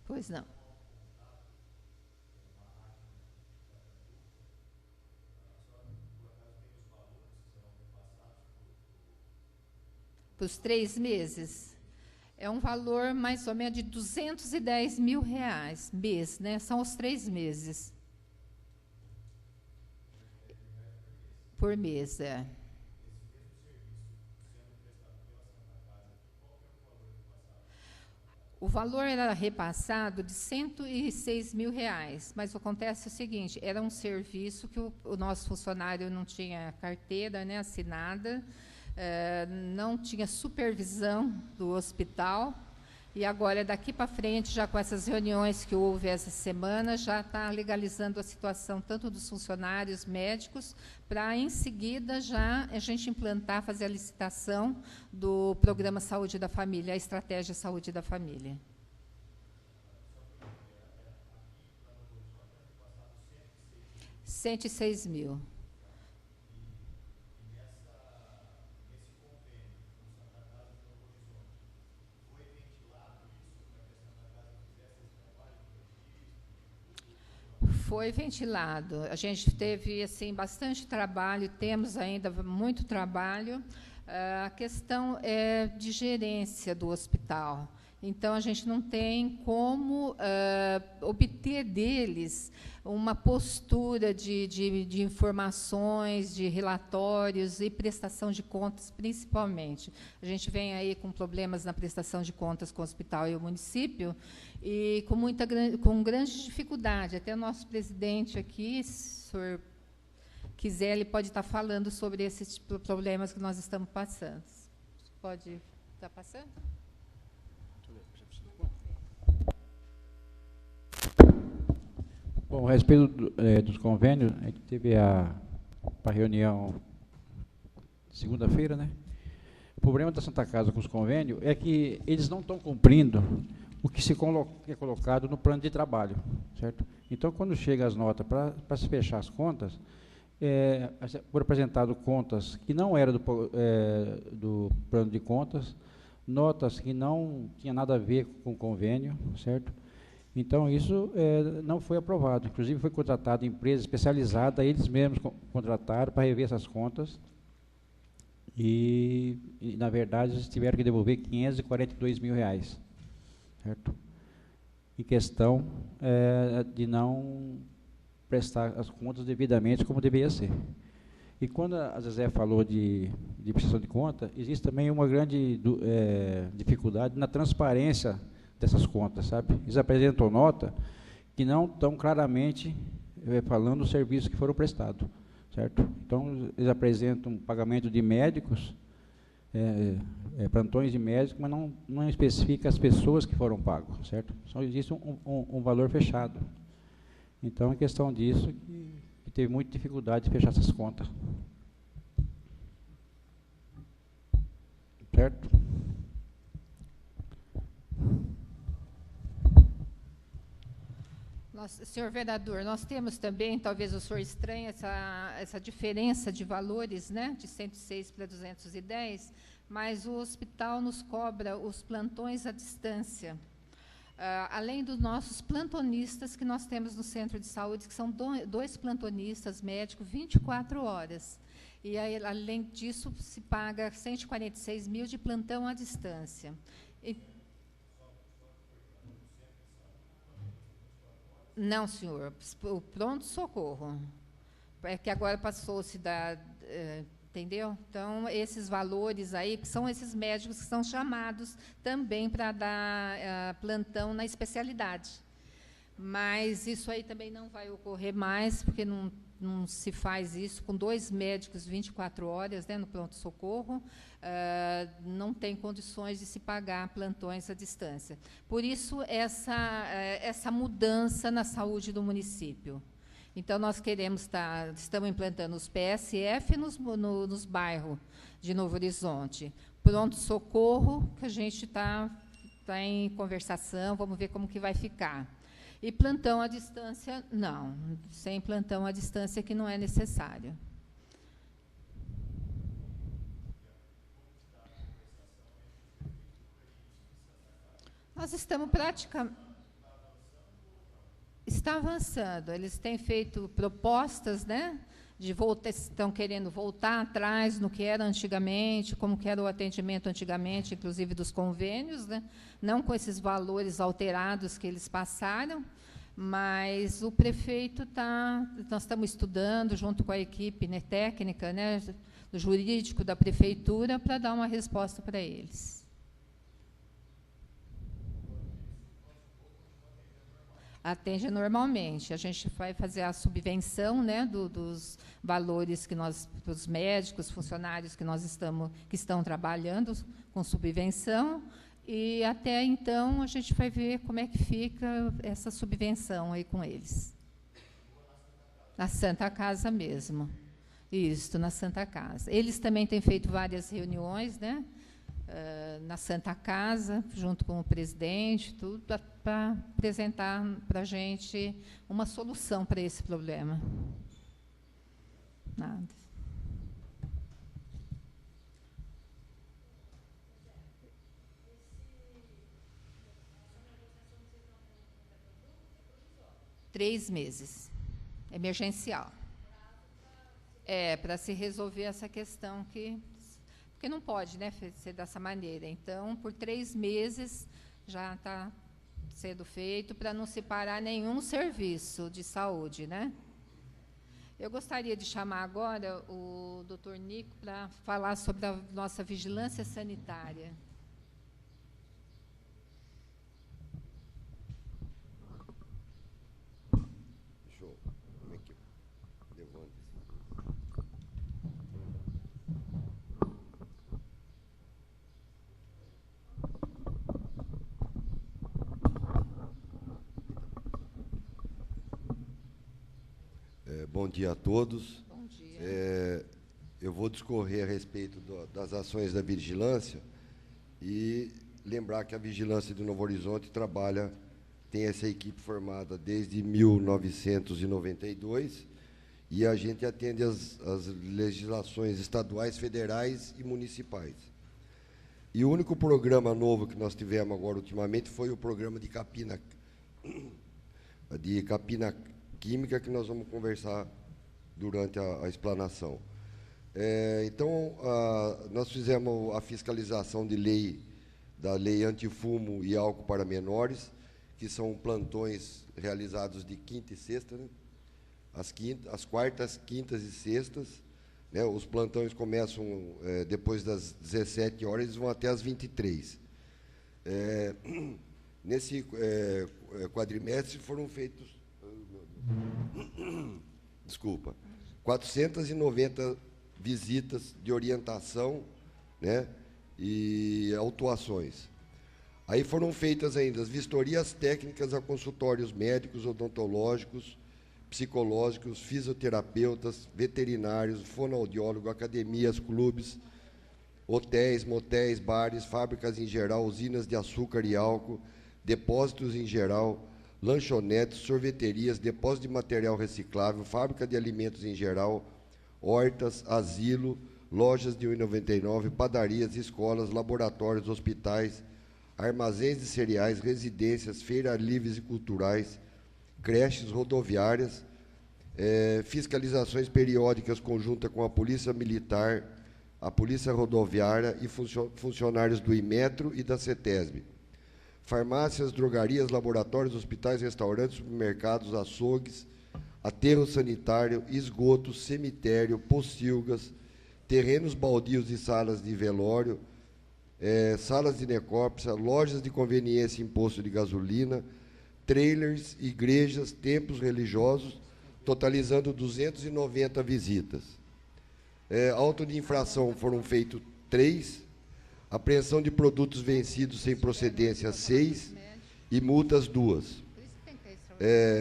Pois não. Para os 3 meses? É um valor mais ou menos de R$210 mil mês, né? São os 3 meses. Por mês, é. O valor era repassado de R$106 mil, mas acontece o seguinte, era um serviço que o nosso funcionário não tinha carteira, né, assinada, não tinha supervisão do hospital, e agora, daqui para frente, já com essas reuniões que houve essa semana, já está legalizando a situação tanto dos funcionários médicos, para, em seguida, já a gente implantar, fazer a licitação do Programa Saúde da Família, a Estratégia Saúde da Família. R$106 mil. Foi ventilado. A gente teve assim bastante trabalho, temos ainda muito trabalho. A questão é de gerência do hospital. Então, a gente não tem como obter deles uma postura de informações, de relatórios e prestação de contas, principalmente. A gente vem aí com problemas na prestação de contas com o hospital e o município, e com grande dificuldade. Até o nosso presidente aqui, se o senhor quiser, ele pode estar falando sobre esses problemas que nós estamos passando. Pode estar passando? Bom, a respeito dos convênios, a gente teve a reunião segunda-feira, né? O problema da Santa Casa com os convênios é que eles não estão cumprindo o que é colocado no plano de trabalho, certo? Então, quando chega as notas para se fechar as contas, foram apresentadas contas que não eram do plano de contas, notas que não tinham nada a ver com o convênio, certo? Então, isso não foi aprovado. Inclusive, foi contratada empresa especializada, eles mesmos contrataram para rever essas contas. E na verdade, eles tiveram que devolver R$542 mil, certo? Em questão de não prestar as contas devidamente como deveria ser. E quando a Zezé falou de prestação de conta, existe também uma grande dificuldade na transparência dessas contas, sabe? Eles apresentam nota que não estão claramente falando dos serviços que foram prestados, certo? Então, eles apresentam pagamento de médicos, plantões de médicos, mas não especifica as pessoas que foram pagos, certo? Só existe um valor fechado. Então, é questão disso que teve muita dificuldade de fechar essas contas. Certo? Senhor vereador, nós temos também, talvez o senhor estranhe, essa diferença de valores, né, de 106 para 210, mas o hospital nos cobra os plantões à distância, além dos nossos plantonistas que nós temos no centro de saúde, que são 2 plantonistas médicos 24 horas. E, aí, além disso, se paga 146 mil de plantão à distância. Não, senhor, o pronto-socorro. É que agora passou-se da... entendeu? Então, esses valores aí, que são esses médicos que são chamados também para dar plantão na especialidade. Mas isso aí também não vai ocorrer mais, porque não se faz isso com 2 médicos 24 horas, né, no pronto-socorro, não tem condições de se pagar plantões à distância. Por isso, essa mudança na saúde do município. Então, nós estamos implantando os PSF nos bairros de Novo Horizonte. Pronto-socorro, que a gente está em conversação, vamos ver como que vai ficar. E plantão à distância, não. Sem plantão à distância, que não é necessário. Nós estamos praticamente... Está avançando. Eles têm feito propostas, né? Estão querendo voltar atrás no que era antigamente, como que era o atendimento antigamente, inclusive dos convênios, né? Não com esses valores alterados que eles passaram, mas o prefeito nós estamos estudando junto com a equipe, né, técnica, né, do jurídico da prefeitura, para dar uma resposta para eles. Atende normalmente. A gente vai fazer a subvenção, né, dos valores que os médicos, funcionários que estão trabalhando com subvenção, e até então a gente vai ver como é que fica essa subvenção aí com eles. Na Santa Casa mesmo. Isso, na Santa Casa. Eles também têm feito várias reuniões, né, na Santa Casa, junto com o presidente, tudo, para apresentar para a gente uma solução para esse problema. Nada. Três meses. Emergencial. Para se resolver essa questão porque não pode, né, ser dessa maneira. Então, por 3 meses já está sendo feito, para não se parar nenhum serviço de saúde, né? Eu gostaria de chamar agora o doutor Nico para falar sobre a nossa vigilância sanitária. Como é que eu levanto? Bom dia a todos. Bom dia. Eu vou discorrer a respeito das ações da vigilância e lembrar que a Vigilância de Novo Horizonte tem essa equipe formada desde 1992, e a gente atende as legislações estaduais, federais e municipais. E o único programa novo que nós tivemos agora ultimamente foi o programa de capina química, que nós vamos conversar durante a explanação. Então, nós fizemos a fiscalização da lei antifumo e álcool para menores, que são plantões realizados de quinta e sexta, né? As quartas, quintas e sextas, né? Os plantões começam depois das 17 horas, eles vão até as 23. Nesse quadrimestre foram feitos 490 visitas de orientação, né, e autuações. Aí foram feitas ainda as vistorias técnicas a consultórios médicos, odontológicos, psicológicos, fisioterapeutas, veterinários, fonoaudiólogo, academias, clubes, hotéis, motéis, bares, fábricas em geral, usinas de açúcar e álcool, depósitos em geral, lanchonetes, sorveterias, depósito de material reciclável, fábrica de alimentos em geral, hortas, asilo, lojas de R$ 1,99, padarias, escolas, laboratórios, hospitais, armazéns de cereais, residências, feiras livres e culturais, creches rodoviárias, fiscalizações periódicas conjuntas com a Polícia Militar, a Polícia Rodoviária e funcionários do Imetro e da CETESB. Farmácias, drogarias, laboratórios, hospitais, restaurantes, supermercados, açougues, aterro sanitário, esgotos, cemitério, pocilgas, terrenos baldios e salas de velório, salas de necrópsia, lojas de conveniência em posto de gasolina, trailers, igrejas, templos religiosos, totalizando 290 visitas. Auto de infração foram feitos 3, apreensão de produtos vencidos sem procedência 6 e multas 2.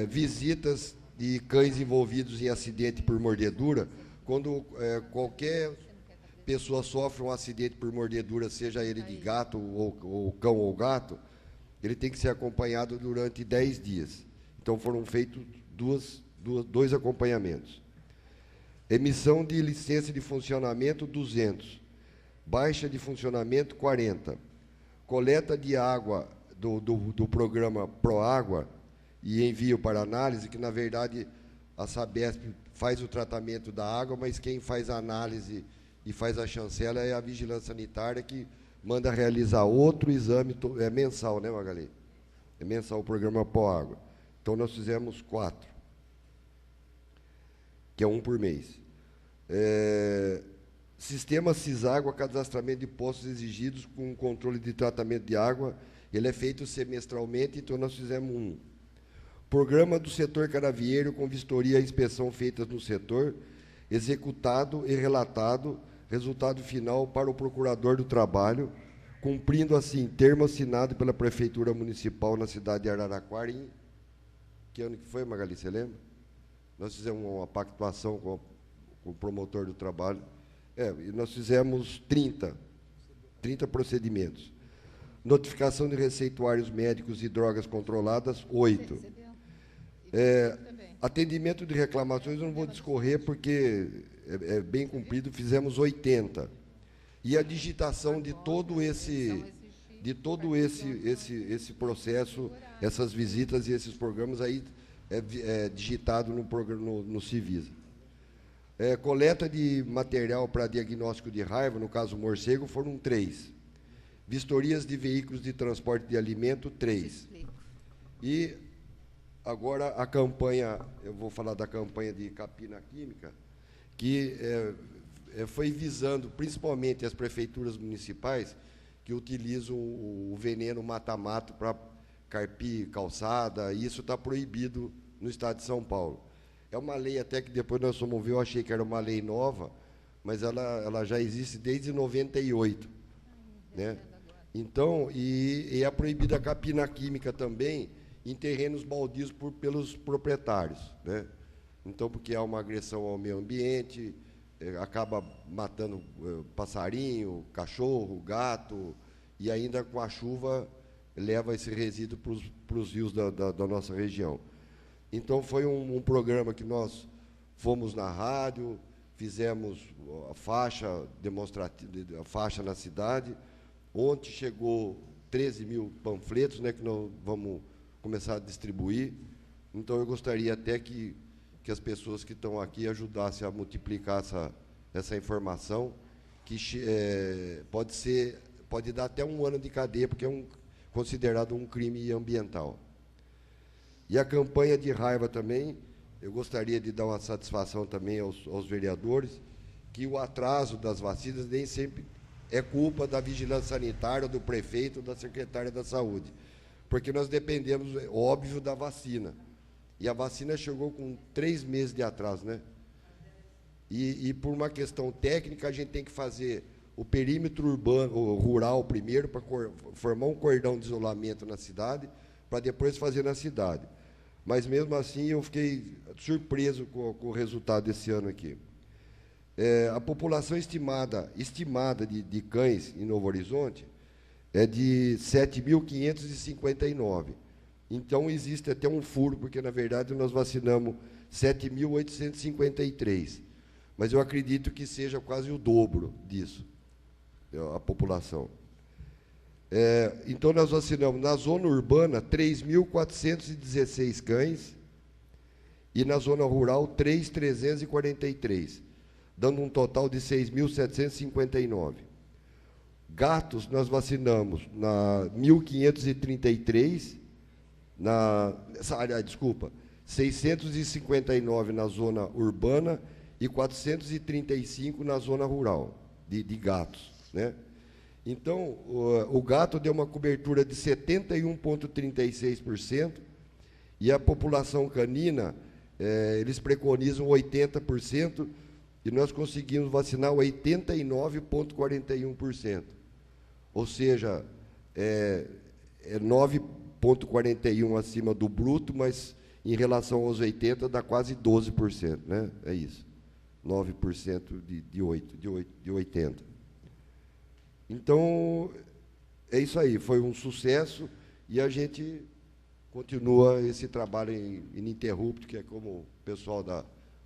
Visitas de cães envolvidos em acidente por mordedura. Quando qualquer pessoa sofre um acidente por mordedura, seja ele de gato, ou cão ou gato, ele tem que ser acompanhado durante 10 dias. Então, foram feitos dois acompanhamentos. Emissão de licença de funcionamento, 200. Baixa de funcionamento, 40. Coleta de água do programa Proágua e envio para análise, que, na verdade, a Sabesp faz o tratamento da água, mas quem faz a análise e faz a chancela é a Vigilância Sanitária, que manda realizar outro exame, é mensal, né, Magali? É mensal o programa Proágua. Então, nós fizemos 4, que é 1 por mês. Sistema Ciságua, cadastramento de postos exigidos com controle de tratamento de água, ele é feito semestralmente, então nós fizemos 1. Programa do setor canavieiro com vistoria e inspeção feitas no setor, executado e relatado, resultado final para o procurador do trabalho, cumprindo assim termo assinado pela Prefeitura Municipal na cidade de Araraquara. Que ano que foi, Magali, você lembra? Nós fizemos uma pactuação com o promotor do trabalho. E nós fizemos 30 procedimentos. Notificação de receituários médicos e drogas controladas, 8. Atendimento de reclamações, eu não vou discorrer porque é bem cumprido, fizemos 80. E a digitação de todo esse processo, essas visitas e esses programas aí é digitado no Civisa. Coleta de material para diagnóstico de raiva, no caso morcego, foram 3. Vistorias de veículos de transporte de alimento, 3. E agora a campanha, eu vou falar da campanha de capina química, que foi visando principalmente as prefeituras municipais que utilizam o veneno mata-mato para carpir calçada, e isso está proibido no estado de São Paulo. É uma lei até que depois nós fomos ver, eu achei que era uma lei nova, mas ela já existe desde 98. Né? Então, e é proibida a capina química também em terrenos baldios pelos proprietários. Né? Então, porque há uma agressão ao meio ambiente, acaba matando passarinho, cachorro, gato, e ainda com a chuva leva esse resíduo para os rios da nossa região. Então, foi um programa que nós fomos na rádio, fizemos a faixa demonstrativa, a faixa na cidade. Ontem chegou 13 mil panfletos, né, que nós vamos começar a distribuir. Então, eu gostaria até que as pessoas que estão aqui ajudassem a multiplicar essa informação, que pode dar até 1 ano de cadeia, porque é considerado um crime ambiental. E a campanha de raiva também, eu gostaria de dar uma satisfação também aos vereadores, que o atraso das vacinas nem sempre é culpa da vigilância sanitária, do prefeito ou da secretária da saúde, porque nós dependemos, óbvio, da vacina. E a vacina chegou com 3 meses de atraso, né? E por uma questão técnica, a gente tem que fazer o perímetro urbano, rural primeiro, para formar um cordão de isolamento na cidade, para depois fazer na cidade. Mas, mesmo assim, eu fiquei surpreso com o resultado desse ano aqui. A população estimada de cães em Novo Horizonte é de 7.559. Então, existe até um furo, porque, na verdade, nós vacinamos 7.853. Mas eu acredito que seja quase o dobro disso, a população. Então, nós vacinamos na zona urbana 3.416 cães e na zona rural 3.343, dando um total de 6.759. Gatos, nós vacinamos na 1.533, 659 na zona urbana e 435 na zona rural, de gatos, né? Então, o gato deu uma cobertura de 71,36%, e a população canina, eles preconizam 80%, e nós conseguimos vacinar 89,41%. Ou seja, 9,41% acima do bruto, mas em relação aos 80, dá quase 12%, né? É isso. 9% de 80. Então, é isso aí, foi um sucesso e a gente continua esse trabalho ininterrupto, que é como o pessoal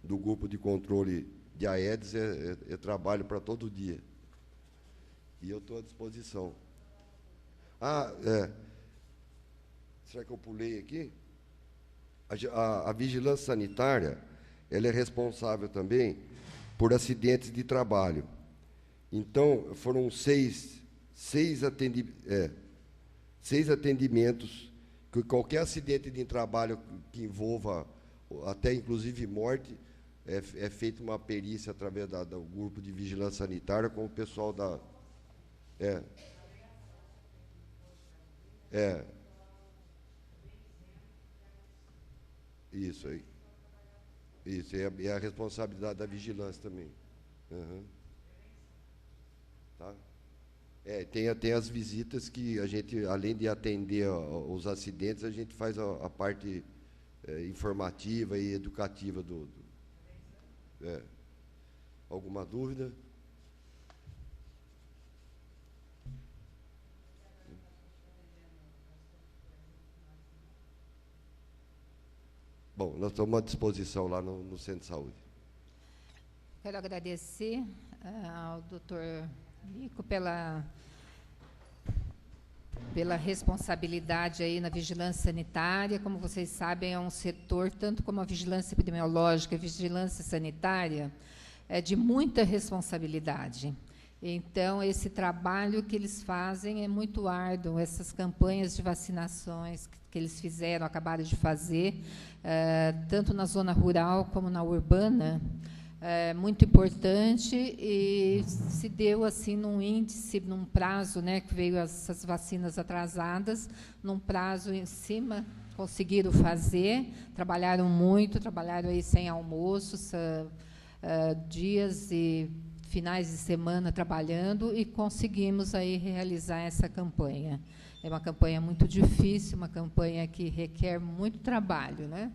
do grupo de controle de Aedes, é trabalho para todo dia. E eu estou à disposição. Será que eu pulei aqui? A vigilância sanitária, ela é responsável também por acidentes de trabalho. Então, foram seis atendimentos, que qualquer acidente de trabalho que envolva até inclusive morte, é feita uma perícia através do grupo de vigilância sanitária com o pessoal da... Isso aí. Isso, é a responsabilidade da vigilância também. Uhum. Tá? Tem as visitas que a gente, além de atender os acidentes, a gente faz a parte informativa e educativa Alguma dúvida? Bom, nós estamos à disposição lá no Centro de Saúde. Quero agradecer ao doutor Nico pela responsabilidade aí na vigilância sanitária. Como vocês sabem, é um setor, tanto como a vigilância epidemiológica e a vigilância sanitária, é de muita responsabilidade. Então, esse trabalho que eles fazem é muito árduo, essas campanhas de vacinações que eles fizeram, acabaram de fazer, tanto na zona rural como na urbana, muito importante, e se deu assim num índice, num prazo, né, que veio essas vacinas atrasadas, num prazo em cima, conseguiram fazer, trabalharam muito, trabalharam aí sem almoço, dias e finais de semana trabalhando, e conseguimos aí realizar essa campanha. É uma campanha muito difícil, uma campanha que requer muito trabalho, né?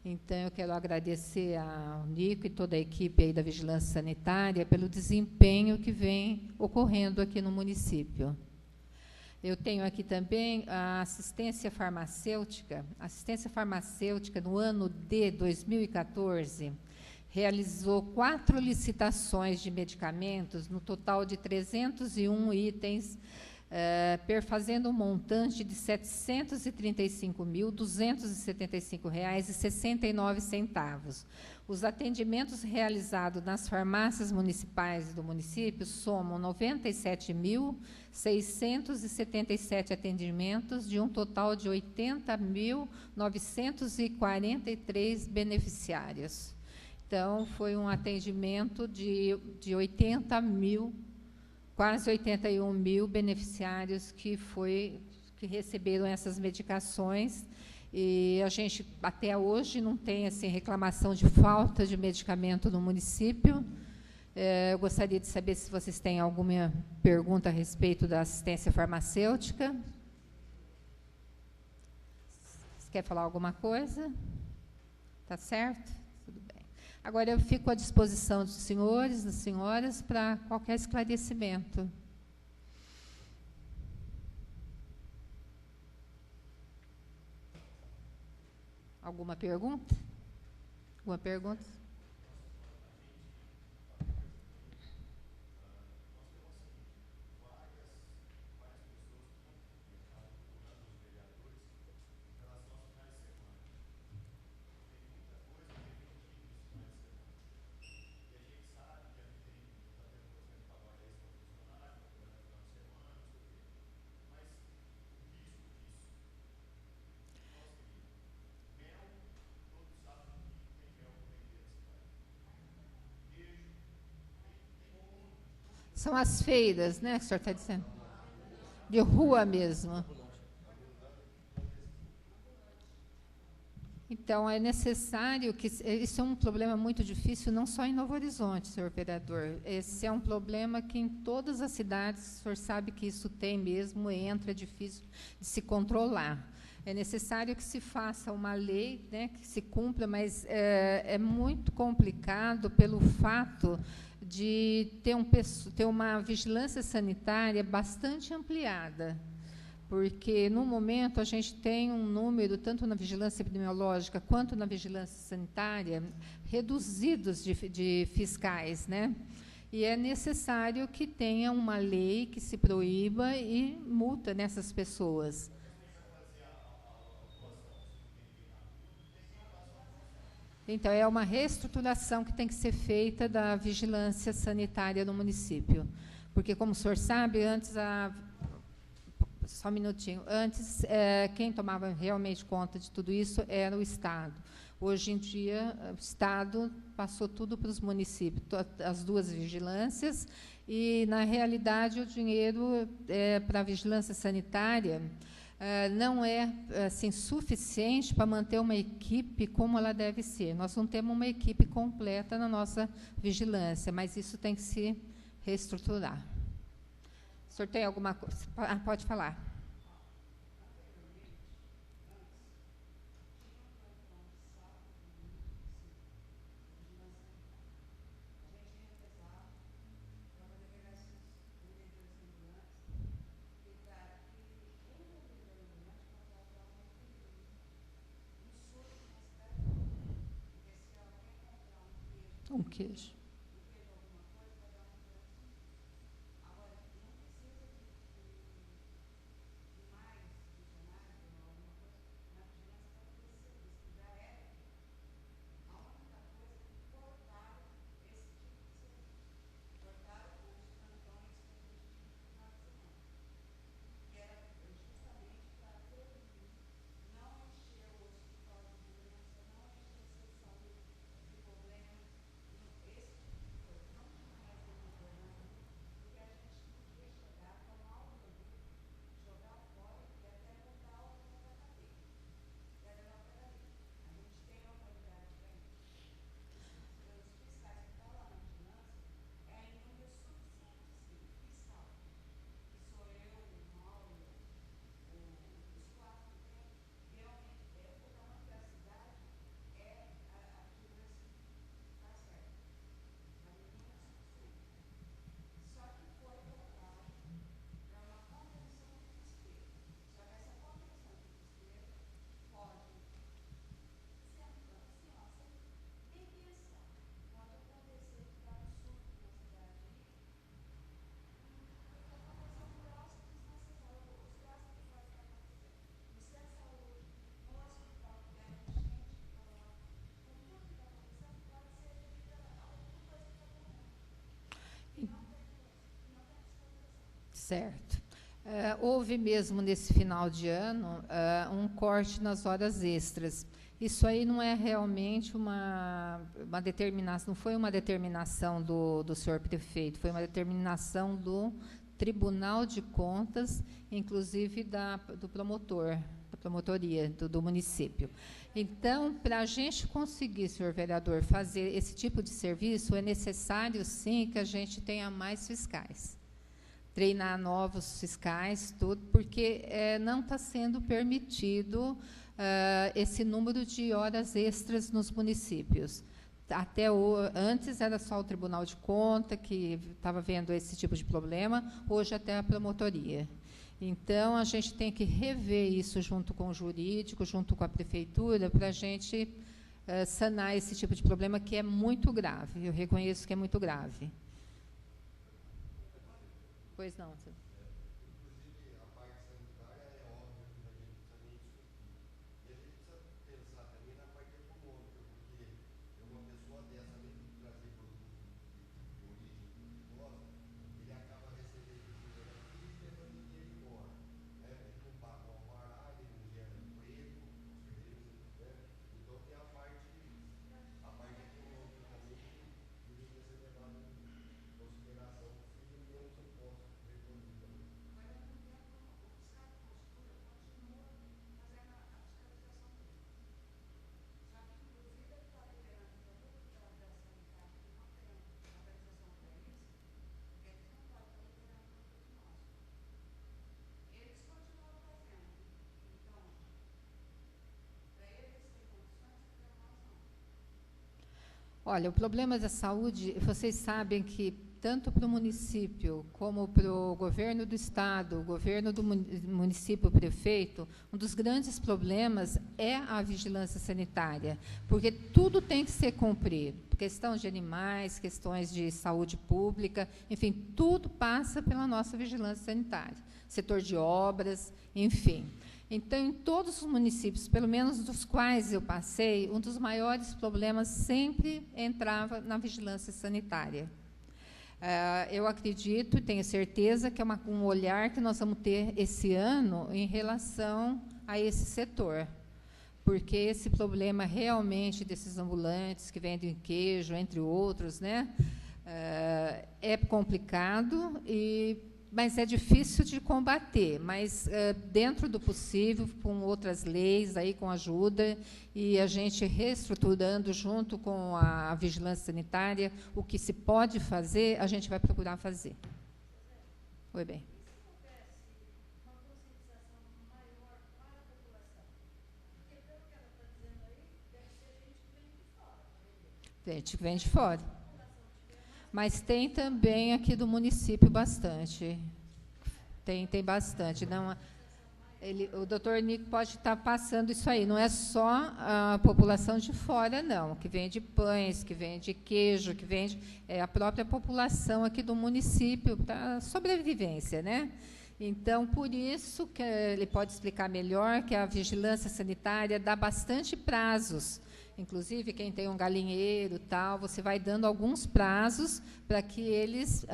Então, eu quero agradecer ao Nico e toda a equipe aí da Vigilância Sanitária pelo desempenho que vem ocorrendo aqui no município. Eu tenho aqui também a assistência farmacêutica. A assistência farmacêutica, no ano de 2014, realizou 4 licitações de medicamentos, no total de 301 itens, perfazendo um montante de R$ 735.275,69. Os atendimentos realizados nas farmácias municipais do município somam 97.677 atendimentos, de um total de 80.943 beneficiários. Então, foi um atendimento de 80 mil, quase 81 mil beneficiários que receberam essas medicações, e a gente, até hoje, não tem assim, reclamação de falta de medicamento no município. Eu gostaria de saber se vocês têm alguma pergunta a respeito da assistência farmacêutica. Você quer falar alguma coisa? Tá certo? Tudo bem. Agora, eu fico à disposição dos senhores, das senhoras, para qualquer esclarecimento. Alguma pergunta? Alguma pergunta? São as feiras, né, que o senhor está dizendo? De rua mesmo. Então, é necessário que... Isso é um problema muito difícil, não só em Novo Horizonte, senhor vereador. Esse é um problema que em todas as cidades, o senhor sabe que isso tem mesmo, entra, é difícil de se controlar. É necessário que se faça uma lei, né, que se cumpra, mas é muito complicado pelo fato de ter uma vigilância sanitária bastante ampliada, porque, no momento, a gente tem um número, tanto na vigilância epidemiológica quanto na vigilância sanitária, reduzidos de fiscais, né? E é necessário que tenha uma lei que se proíba e multa nessas pessoas. Então, é uma reestruturação que tem que ser feita da vigilância sanitária no município. Porque, como o senhor sabe, antes só um minutinho. Antes, quem tomava realmente conta de tudo isso era o Estado. Hoje em dia, o Estado passou tudo para os municípios, as duas vigilâncias, e, na realidade, o dinheiro para a vigilância sanitária não é assim, suficiente para manter uma equipe como ela deve ser. Nós não temos uma equipe completa na nossa vigilância, mas isso tem que se reestruturar. O senhor tem alguma coisa? Pode falar. Um queijo. Certo. Houve mesmo, nesse final de ano, um corte nas horas extras. Isso aí não é realmente uma determinação, não foi uma determinação do senhor prefeito, foi uma determinação do Tribunal de Contas, inclusive do promotor, da promotoria do município. Então, para a gente conseguir, senhor vereador, fazer esse tipo de serviço, é necessário, sim, que a gente tenha mais fiscais. Treinar novos fiscais, tudo, porque não está sendo permitido esse número de horas extras nos municípios. Antes era só o Tribunal de Contas que estava vendo esse tipo de problema, hoje até a promotoria. Então, a gente tem que rever isso junto com o jurídico, junto com a prefeitura, para a gente sanar esse tipo de problema, que é muito grave. Eu reconheço que é muito grave. Pois não, senhor. Inclusive, a parte sanitária é óbvio que a gente precisa nem discutir. E a gente precisa pensar também na parte econômica, porque uma pessoa dessa, além de trazer produto de origem duvidosa, ele acaba recebendo dinheiro aqui e levando dinheiro embora. Ele não paga o alvará, ele não gera emprego, com certeza. Então, tem a parte econômica também que deveria ser levada em consideração, se não tem os impostos recolhidos. Olha, o problema da saúde, vocês sabem que tanto para o município como para o governo do estado, o governo do município, o prefeito, um dos grandes problemas é a vigilância sanitária, porque tudo tem que ser cumprido. Questão de animais, questões de saúde pública, enfim, tudo passa pela nossa vigilância sanitária. Setor de obras, enfim. Então, em todos os municípios, pelo menos dos quais eu passei, um dos maiores problemas sempre entrava na vigilância sanitária. Eu acredito e tenho certeza que é um olhar que nós vamos ter esse ano em relação a esse setor, porque esse problema realmente desses ambulantes que vendem queijo, entre outros, né, é complicado, mas é difícil de combater, mas dentro do possível, com outras leis, aí, com ajuda, e a gente reestruturando junto com a vigilância sanitária, o que se pode fazer, a gente vai procurar fazer. Oi, bem. Gente que vem de fora. Mas tem também aqui do município bastante. Tem bastante. Não, o doutor Nico pode estar passando isso aí. Não é só a população de fora, não, que vende pães, que vende queijo, que vende a própria população aqui do município, para sobrevivência, né? Então, por isso que ele pode explicar melhor que a vigilância sanitária dá bastante prazos. Inclusive, quem tem um galinheiro, tal, você vai dando alguns prazos para que eles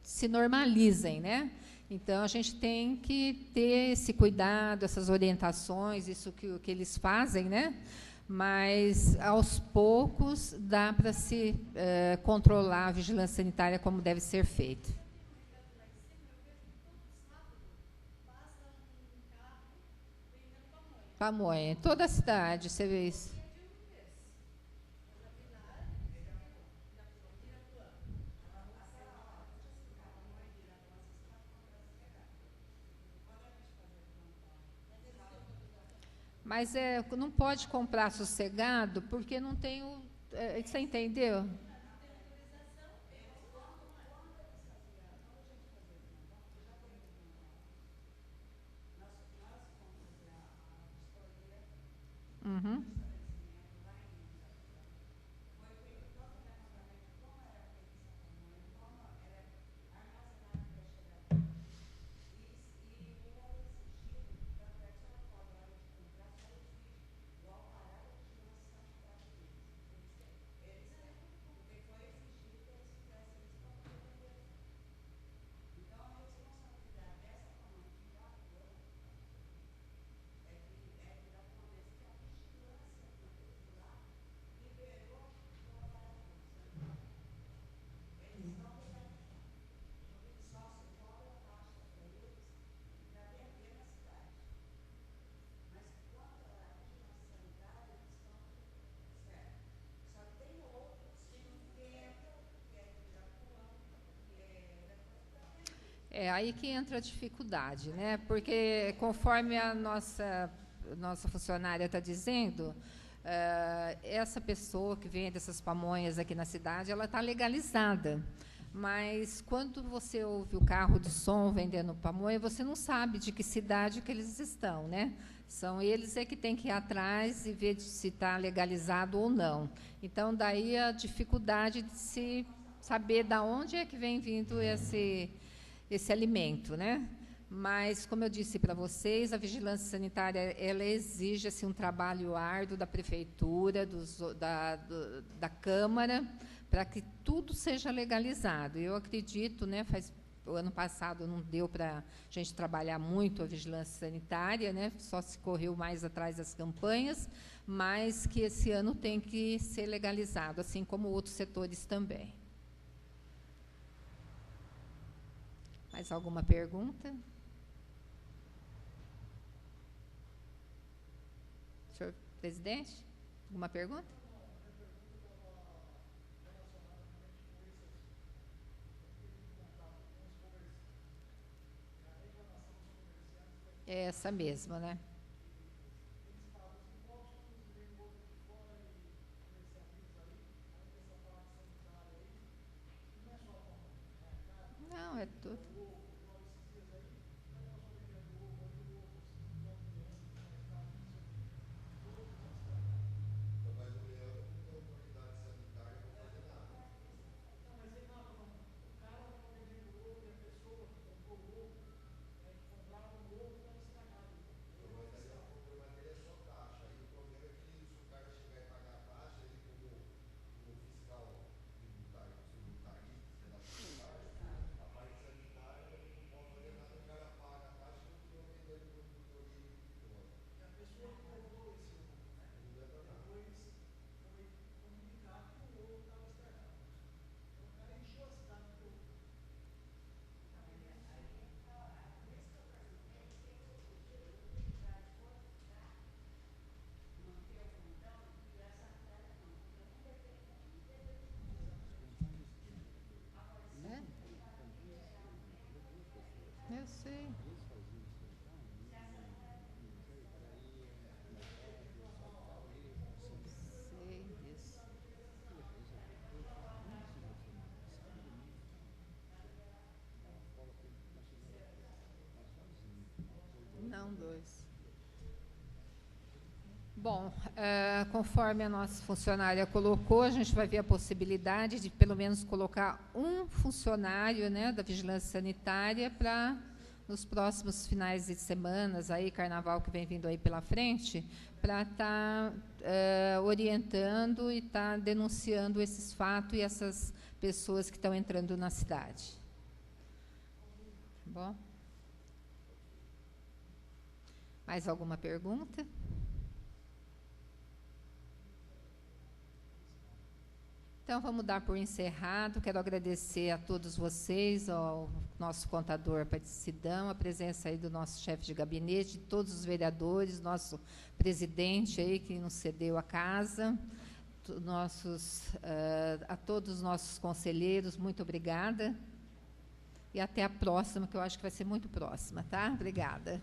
se normalizem, né? Então, a gente tem que ter esse cuidado, essas orientações, isso que eles fazem, né? Mas, aos poucos, dá para se controlar a vigilância sanitária como deve ser feito. Pamonha, em toda a cidade, você vê isso. Mas não pode comprar sossegado, porque não tem o... você entendeu? Uhum. É aí que entra a dificuldade, né? Porque, conforme a nossa funcionária está dizendo, essa pessoa que vende essas pamonhas aqui na cidade, ela está legalizada. Mas, quando você ouve o carro de som vendendo pamonha, você não sabe de que cidade que eles estão, né? São eles que têm que ir atrás e ver se está legalizado ou não. Então, daí a dificuldade de se saber de onde é que vem vindo esse alimento, né? Mas, como eu disse para vocês, a vigilância sanitária ela exige assim, um trabalho árduo da prefeitura, da Câmara, para que tudo seja legalizado. Eu acredito, né, o ano passado não deu para a gente trabalhar muito a vigilância sanitária, né, só se correu mais atrás das campanhas, mas que esse ano tem que ser legalizado, assim como outros setores também. Mais alguma pergunta? Senhor presidente, alguma pergunta? É essa mesma, né? Bom, conforme a nossa funcionária colocou, a gente vai ver a possibilidade de, pelo menos, colocar um funcionário, né, da vigilância sanitária para, nos próximos finais de semanas, aí, carnaval que vem vindo aí pela frente, para estar orientando e estar denunciando esses fatos e essas pessoas que estão entrando na cidade. Bom. Mais alguma pergunta? Então, vamos dar por encerrado. Quero agradecer a todos vocês, ao nosso contador Patricidão, a presença aí do nosso chefe de gabinete, de todos os vereadores, nosso presidente aí que nos cedeu a casa, a todos os nossos conselheiros, muito obrigada. E até a próxima, que eu acho que vai ser muito próxima, tá? Obrigada.